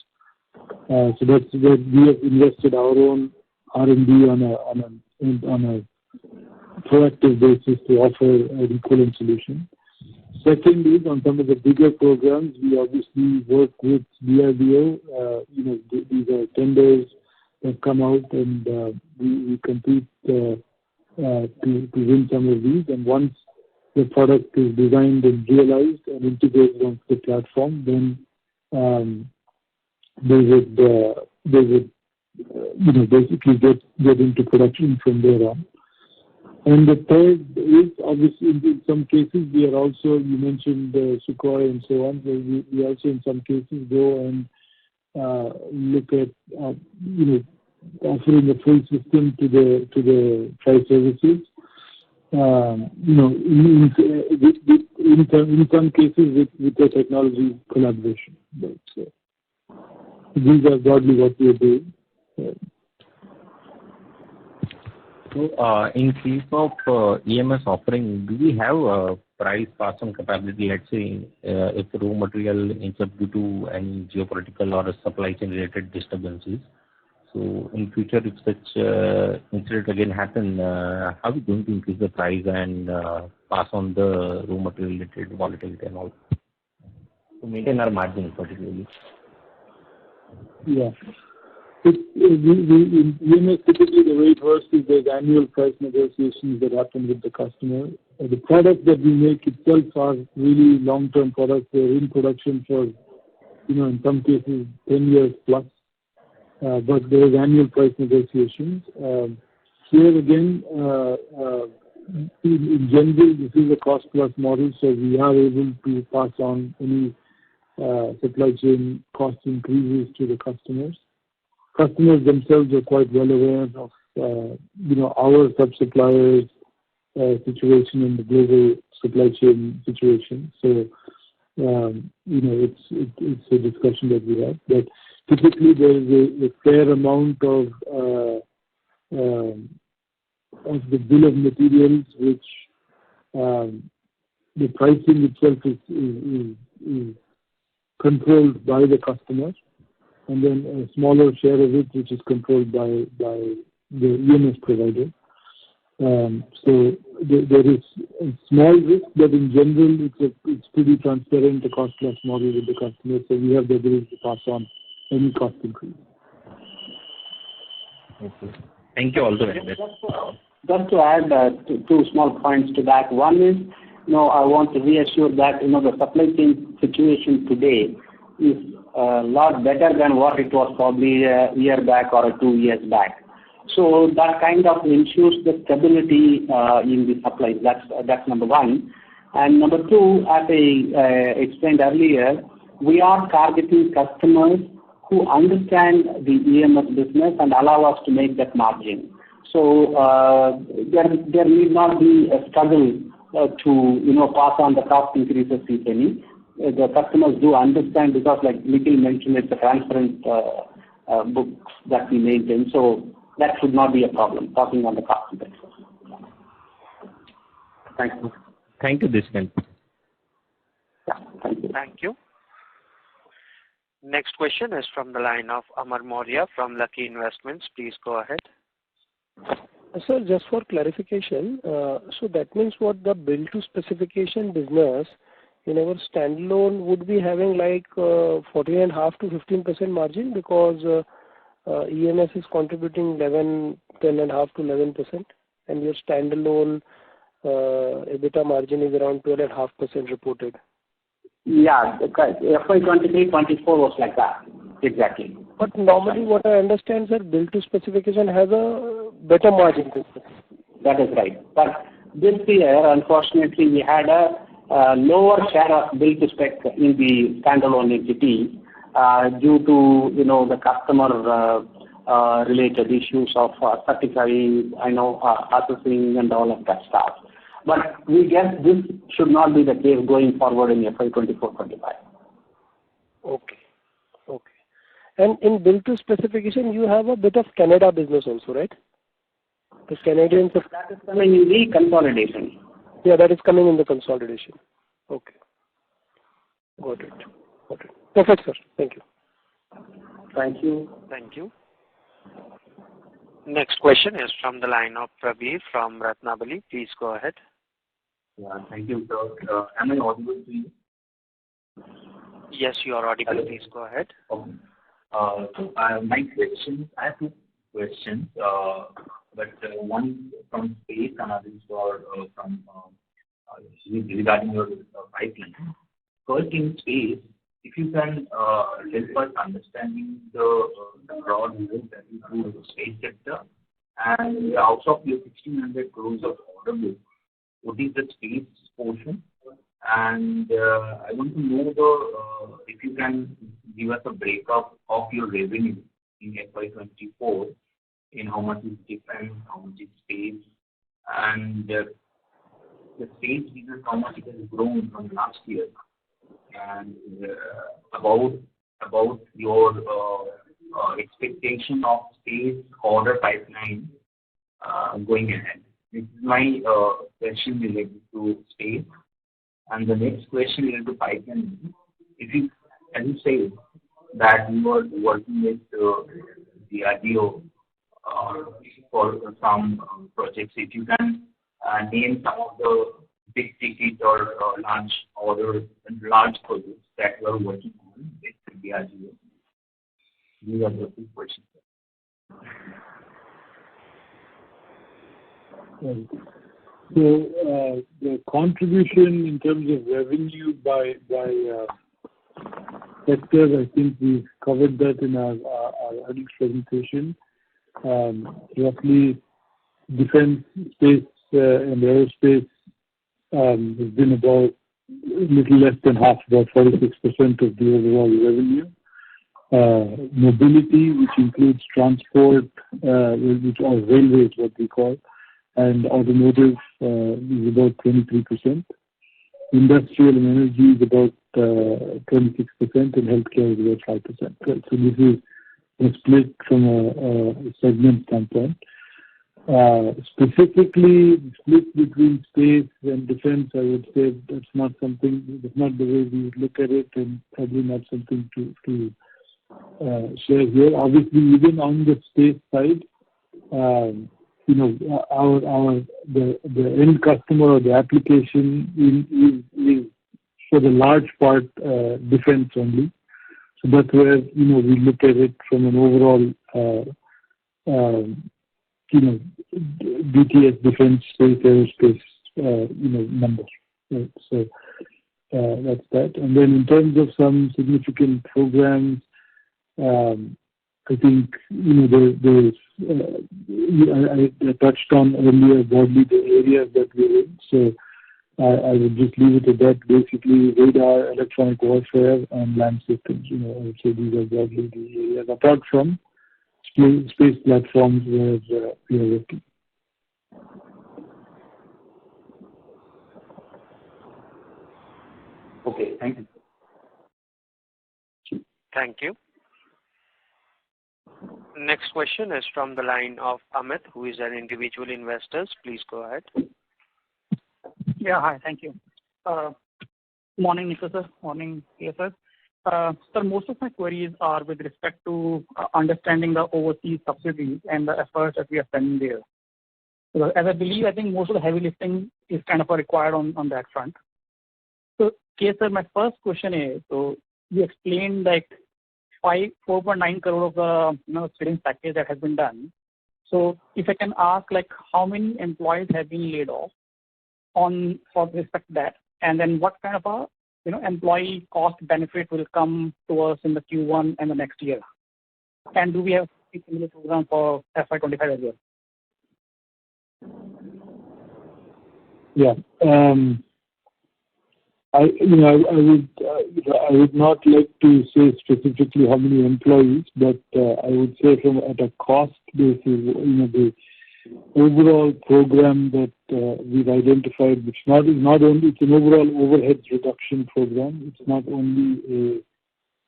So that's where we have invested our own R&D on a proactive basis to offer an equivalent solution. Second is on some of the bigger programs, we obviously work with DRDO. These are tenders that come out and we compete to win some of these. And once the product is designed and realized and integrated onto the platform, then they would basically get into production from there on. And the third is obviously in some cases we are also, you mentioned Sukhoi and so on, we also in some cases go and look at offering a full system to the flight services. In some cases with the technology collaboration. But, these are broadly what we are doing. So, in case of EMS offering, do we have a price pass-on capability? Let's say if raw material ends up due to any geopolitical or supply chain related disturbances. So, in future, if such incident again happen, how are we going to increase the price and pass on the raw material related volatility and all to maintain our margin particularly? Yeah. In EMS, typically the way it works is there's annual price negotiations that happen with the customer. The products that we make itself are really long-term products. They're in production for, in some cases, 10 years plus. But there's annual price negotiations. Here again, in general, this is a cost-plus model, so we are able to pass on any supply chain cost increases to the customers. Customers themselves are quite well aware of, our sub-suppliers' situation in the global supply chain situation. So, it's a discussion that we have. But typically, there is a fair amount of the bill of materials, which the pricing itself is controlled by the customer. And then a smaller share of it, which is controlled by the EMS provider. So there is a small risk, but in general, it's pretty transparent, a cost-plus model with the customer. So we have the ability to pass on any cost increase. Okay. Thank you all the way. Just to add two small points to that. One is, I want to reassure that, the supply chain situation today is a lot better than what it was probably a year back or 2 years back. So that kind of ensures the stability in the supplies. That's number one. And number two, as I explained earlier, we are targeting customers who understand the EMS business and allow us to make that margin. So there need not be a struggle to pass on the cost increases if any. The customers do understand because, like Nikhil mentioned, it's a transparent books that we maintain. So that should not be a problem, passing on the cost increases. Thank you. Thank you, Desikan. Yeah, thank you. Thank you. Next question is from the line of Amar Maurya from Lucky Investments. Please go ahead. Sir, just for clarification, so that means what the bill to specification business in our standalone would be having like 14.5 to 15% margin because EMS is contributing 10.5 to 11%, and your standalone EBITDA margin is around 12.5% reported. Yeah, FY2023-24 was like that. Exactly. But normally what I understand, sir, bill to specification has a better margin. That is right. But this year, unfortunately, we had a lower share of bill to spec in the standalone entity due to, the customer related issues of certifying, assessing and all of that stuff. But we guess this should not be the case going forward in FY24-25. Okay. And in bill to specification, you have a bit of Canada business also, right? The Canadians. That is coming in the consolidation. Yeah, that is coming in the consolidation. Okay. Got it. Perfect, sir. Thank you. Thank you. Thank you. Next question is from the line of Prabir from Ratnabali. Please go ahead. Yeah, thank you, sir. Am I audible to you? Yes, you are audible. Please go ahead. Okay. My questions, I have two questions, but one from space, another is from regarding your pipeline. First, in space, if you can help us understanding the broad view that you do in the space sector, and out of your 1,600 crores of order book, what is the space portion? And I want to know if you can give us a breakup of your revenue in FY24, in how much is defense, how much is space, and the space business, how much it has grown from last year, and about your expectation of space order pipeline going ahead. This is my question related to space. And the next question related to pipeline, if you, as you say, that you are working with the DRDO for some projects, if you can name some of the big ticket or large orders and large projects that you are working on with DRDO. These are the two questions. So the contribution in terms of revenue by sector, I think we've covered that in our earnings presentation. Roughly, defense, space, and aerospace has been about a little less than half, about 46% of the overall revenue. Mobility, which includes transport, which are railways, what we call, and automotive is about 23%. Industrial and energy is about 26%, and healthcare is about 5%. Right? So this is a split from a segment standpoint. Specifically, the split between space and defense, I would say that's not the way we would look at it, and probably not something to share here. Obviously, even on the space side, the end customer or the application is for the large part defense only. So that's where we look at it from an overall DTS, defense, space, aerospace number. Right? So that's that. And then in terms of some significant programs, I think there's I touched on earlier broadly the areas that we're in. So I would just leave it at that. Basically, radar, electronic warfare, and land systems. I would say these are broadly the areas, apart from space platforms where we are working. Okay, thank you. Thank you. Next question is from the line of Amit, who is an individual investor. Please go ahead. Yeah, hi, thank you. Morning, Nikhil sir. Morning, sir. Sir, most of my queries are with respect to understanding the overseas subsidiaries and the efforts that we are spending there. So, as I think most of the heavy lifting is kind of required on that front. So, sir, my first question is, so you explained like 4.9 crore of the savings package that has been done. So, if I can ask, like, how many employees have been laid off for respect to that, and then what kind of a employee cost benefit will come to us in the Q1 and the next year? And do we have a similar program for FY25 as well? Yeah. I would not like to say specifically how many employees, but I would say at a cost basis, the overall program that we've identified, which not only it's an overall overhead reduction program. It's not only a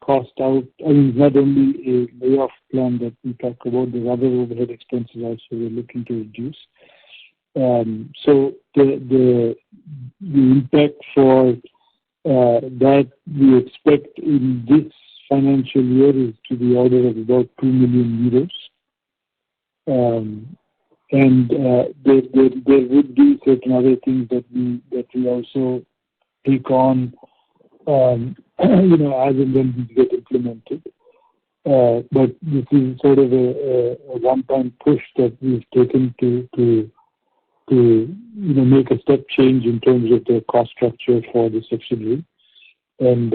cost out. It's not only a layoff plan that we talk about. There's other overhead expenses also we're looking to reduce. So the impact for that we expect in this financial year is to the order of about 2 million euros. and there would be certain other things that we also take on, as and when these get implemented. But this is sort of a one-time push that we've taken to make a step change in terms of the cost structure for the subsidiary. And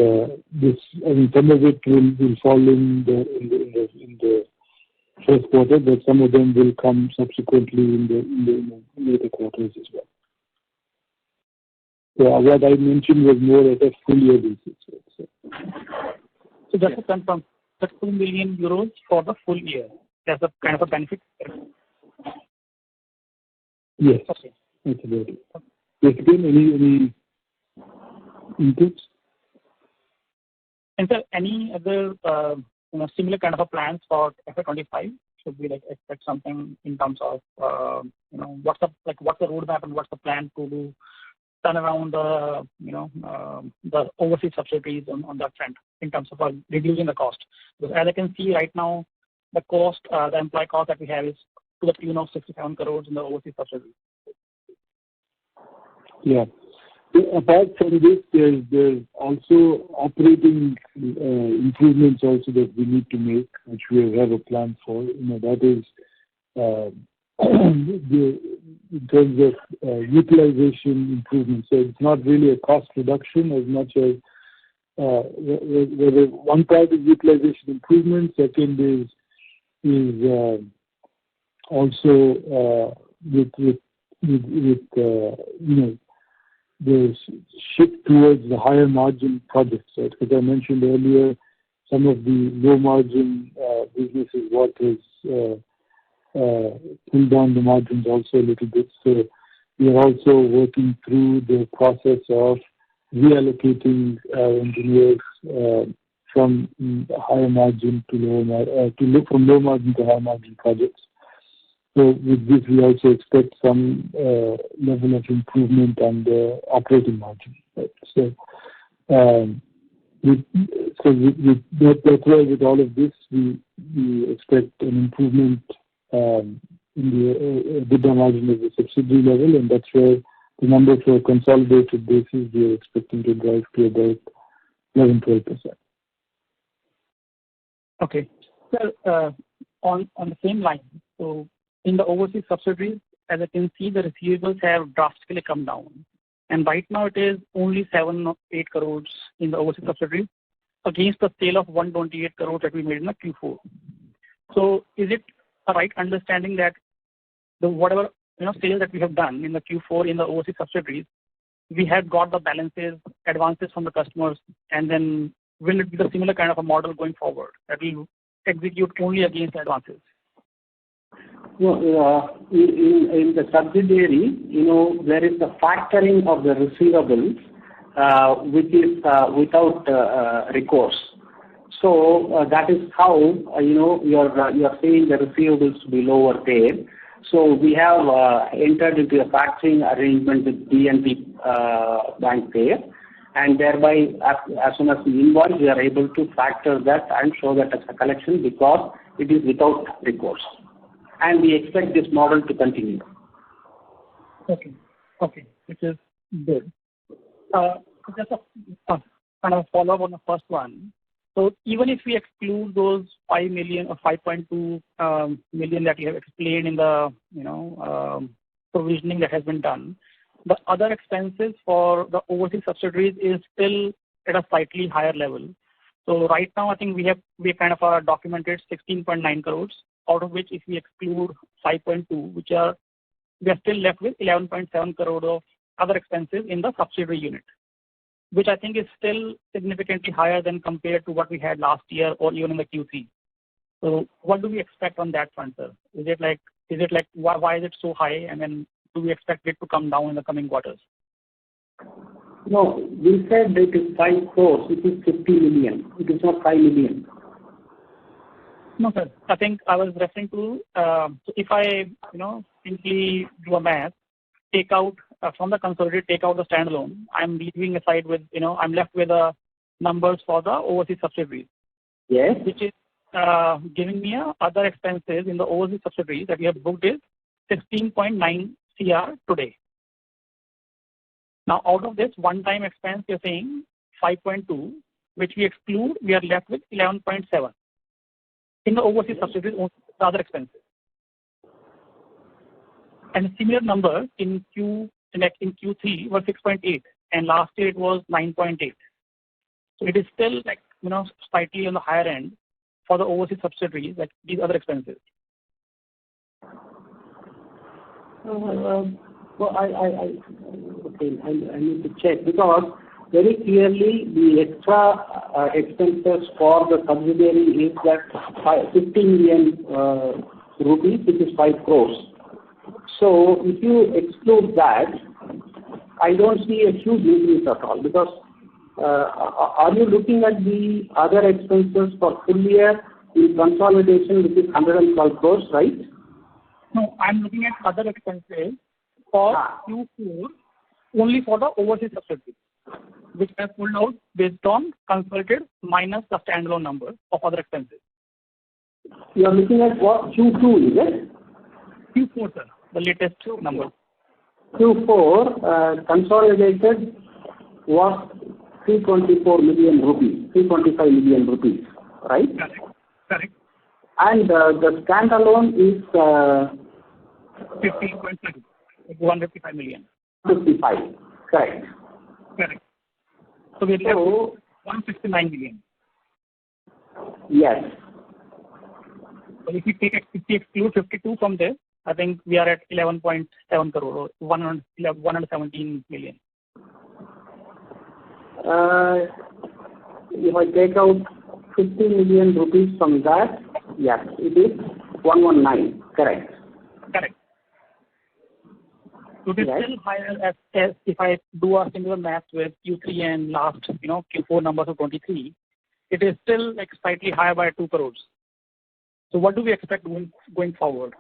some of it will fall in the first quarter, but some of them will come subsequently in the later quarters as well. So what I mentioned was more at a full year basis. So just to confirm, the 2 million euros for the full year, that's a kind of a benefit? Yes. Okay. That's about it. Yes, again, any inputs? And sir, any other similar kind of a plans for FY25? Should we expect something in terms of what's the roadmap and what's the plan to do turn around the overseas subsidiaries on that front in terms of reducing the cost? Because as I can see right now, the cost, the employee cost that we have is to the tune of 67 crores in the overseas subsidiaries. Yeah. Apart from this, there's also operating improvements also that we need to make, which we have a plan for. That is in terms of utilization improvements. So it's not really a cost reduction as much as whether one part is utilization improvement. Second is also with the shift towards the higher margin projects, right? As I mentioned earlier, some of the low margin businesses, what has pulled down the margins also a little bit. So we are also working through the process of reallocating engineers from higher margin to lower from low margin to high margin projects. So with this, we also expect some level of improvement on the operating margin. Right? So, that's why with all of this, we expect an improvement in the EBITDA margin at the subsidiary level, and that's where the number for a consolidated basis we are expecting to drive to about 11-12%. Okay. So on the same line, so in the overseas subsidiaries, as I can see, the receivables have drastically come down. And right now it is only 7 or 8 crores in the overseas subsidiaries against the sale of 128 crores that we made in the Q4. So is it a right understanding that the whatever sales that we have done in the Q4 in the overseas subsidiaries, we have got the balances, advances from the customers, and then will it be the similar kind of a model going forward that will execute only against the advances? No, in the subsidiary, there is the factoring of the receivables, which is without recourse. So that is how you're saying the receivables to be lower there. So we have entered into a factoring arrangement with BNP Bank there, and thereby, as soon as we invoice, we are able to factor that and show that as a collection because it is without recourse. And we expect this model to continue. Okay, which is good. Just a kind of follow-up on the first one. So even if we exclude those 5 million or 5.2 million that you have explained in the provisioning that has been done, the other expenses for the overseas subsidiaries is still at a slightly higher level. So right now, I think we kind of documented 16.9 crores, out of which if we exclude 5.2, we are still left with 11.7 crore of other expenses in the subsidiary unit, which I think is still significantly higher than compared to what we had last year or even in the Q3. So what do we expect on that front, sir? Is it like why is it so high, and then do we expect it to come down in the coming quarters? No, we said it is 5 crores. It is 50 million. It is not 5 million. No, sir. I think I was referring to, if I, simply do a math, take out from the consolidated, take out the standalone, I'm leaving aside with, I'm left with the numbers for the overseas subsidiaries. Yes. Which is giving me other expenses in the overseas subsidiaries that we have booked is 16.9 CR today. Now, out of this one-time expense, you're saying 5.2, which we exclude, we are left with 11.7. In the overseas subsidiaries, the other expenses. And a similar number in Q3 was 6.8, and last year it was 9.8. So it is still slightly on the higher end for the overseas subsidiaries, like these other expenses. I need to check because very clearly the extra expenses for the subsidiary is that 15 million rupees, which is 5 crores. So if you exclude that, I don't see a huge increase at all because are you looking at the other expenses for full year in consolidation, which is 112 crores, right? No, I'm looking at other expenses for Q4 only for the overseas subsidiaries, which I pulled out based on consolidated minus the standalone number of other expenses. You are looking at what? Q2, is it? Q4, sir, the latest number. Q4 consolidated was 324 million rupees, 325 million rupees, right? Correct. And the standalone is 15.7, 155 million. 55, correct. So we left 169 million. Yes. So if we exclude 52 from this, I think we are at 11.7 crore or 117 million. If I take out 50 million rupees from that, yes, it is 119, correct. So it is still higher as if I do a similar math with Q3 and last, Q4 numbers of 23, it is still slightly higher by 2 crores. So what do we expect going forward?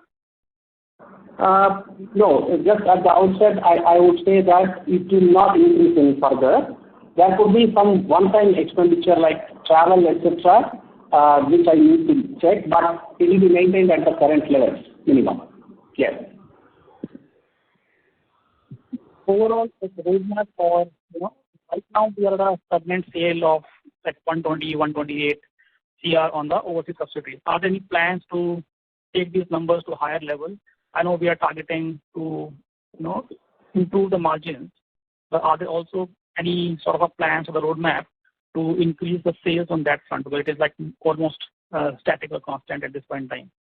No, just at the outset, I would say that it will not increase any further. There could be some one-time expenditure like travel, etc., which I need to check, but it will be maintained at the current levels, minimum. Yes. Overall, the roadmap for, right now we are at a stagnant sale of 120, 128 CR on the overseas subsidiaries. Are there any plans to take these numbers to a higher level? I know we are targeting to, improve the margins, but are there also any sort of a plans or the roadmap to increase the sales on that front? Because it is almost static or constant at this point in time.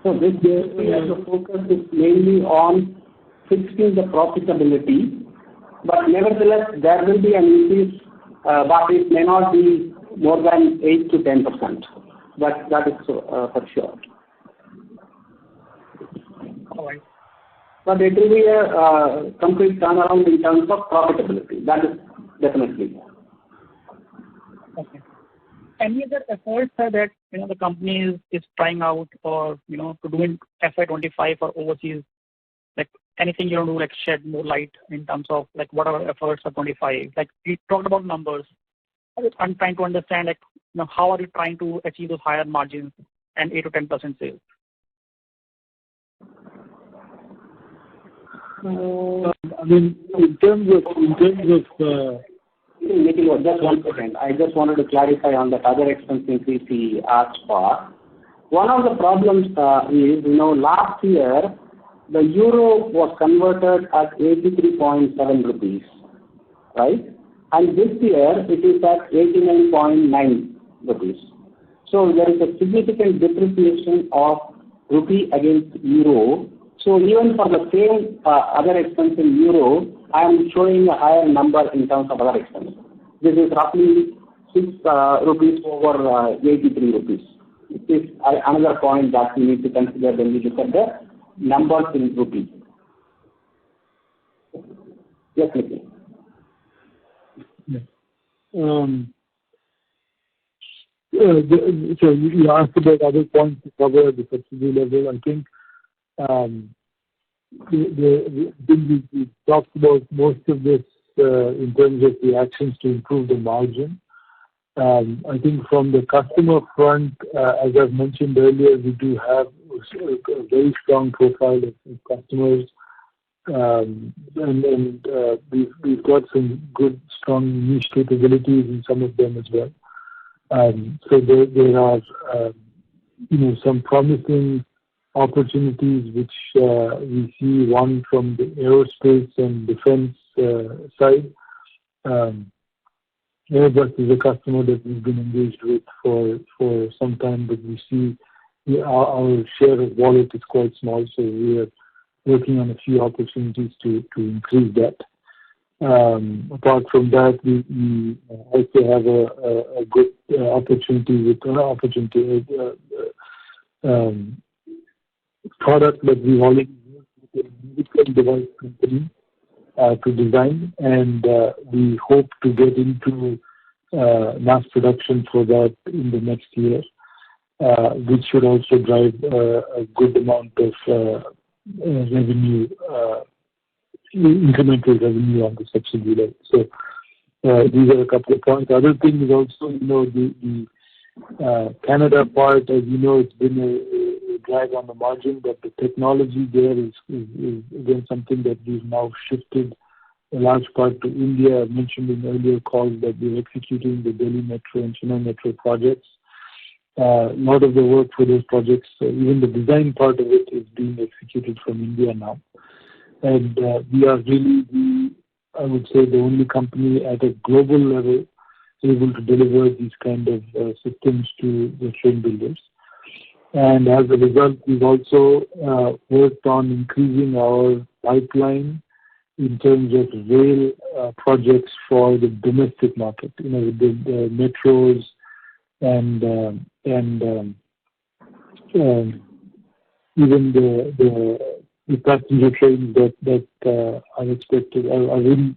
So this year the focus is mainly on fixing the profitability, but nevertheless there will be an increase, but it may not be more than 8 to 10%. That is for sure. All right. But it will be a complete turnaround in terms of profitability. That is definitely. Okay. Any other efforts that the company is trying out or to do in FY25 for overseas? Anything you want to shed more light in terms of what are efforts for 25? We talked about numbers. I'm trying to understand how are you trying to achieve those higher margins and 8 to 10% sales? In terms of Nikhil, just 1 second. I just wanted to clarify on that other expense increase he asked for. One of the problems is, last year the euro was converted at 83.7 rupees, right? And this year it is at 89.9 rupees. So there is a significant depreciation of rupee against euro. So even for the same other expense in euro, I am showing a higher number in terms of other expense. This is roughly 6 rupees over 83 rupees. This is another point that we need to consider when we look at the numbers in rupee. Yes, Nikhil. So you asked about other points to cover at the subsidy level. I think we talked about most of this in terms of the actions to improve the margin. I think from the customer front, as I've mentioned earlier, we do have a very strong profile of customers, and we've got some good, strong niche capabilities in some of them as well. So there are some promising opportunities which we see, one from the aerospace and defense side. Airbus is a customer that we've been engaged with for some time, but we see our share of wallet is quite small, so we are working on a few opportunities to increase that. Apart from that, we also have a good opportunity with product that we already use with a medical device company to design, and we hope to get into mass production for that in the next year, which should also drive a good amount of revenue, incremental revenue on the subsidy level. So these are a couple of points. The other thing is also, the Canada part, as you know, it's been a drag on the margin, but the technology there is again something that we've now shifted a large part to India. I mentioned in earlier calls that we're executing the Delhi Metro and Chennai Metro projects. A lot of the work for those projects, even the design part of it, is being executed from India now. And we are really, I would say, the only company at a global level able to deliver these kind of systems to the train builders. And as a result, we've also worked on increasing our pipeline in terms of rail projects for the domestic market, the metros and even the passenger trains that are expected are in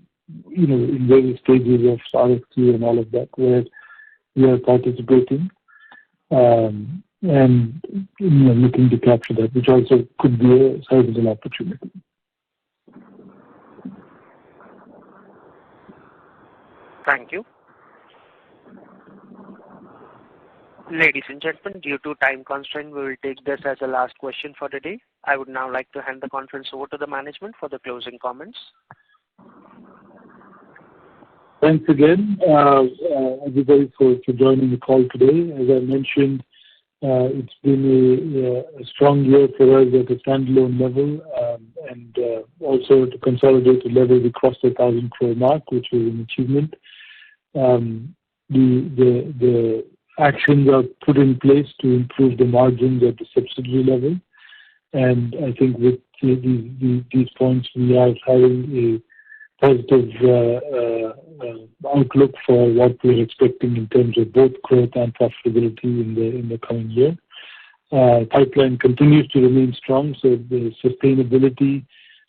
various stages of RFQ and all of that, where we are participating and looking to capture that, which also could be a sizable opportunity. Thank you. Ladies and gentlemen, due to time constraint, we will take this as the last question for the day. I would now like to hand the conference over to the management for the closing comments. Thanks again, everybody, for joining the call today. As I mentioned, it's been a strong year for us at a standalone level, and also at a consolidated level, we crossed the 1,000 crore mark, which was an achievement. The actions are put in place to improve the margins at the subsidiary level, and I think with these points, we are having a positive outlook for what we're expecting in terms of both growth and profitability in the coming year. Pipeline continues to remain strong, so the sustainability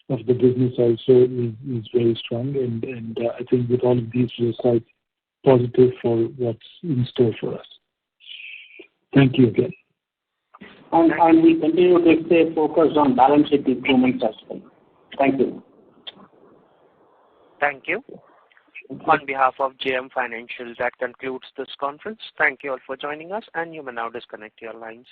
of the business also is very strong, and I think with all of these, we're quite positive for what's in store for us. Thank you again. And we continue to stay focused on balance sheet improvements as well. Thank you. Thank you. On behalf of JM Financial, that concludes this conference. Thank you all for joining us, and you may now disconnect your lines.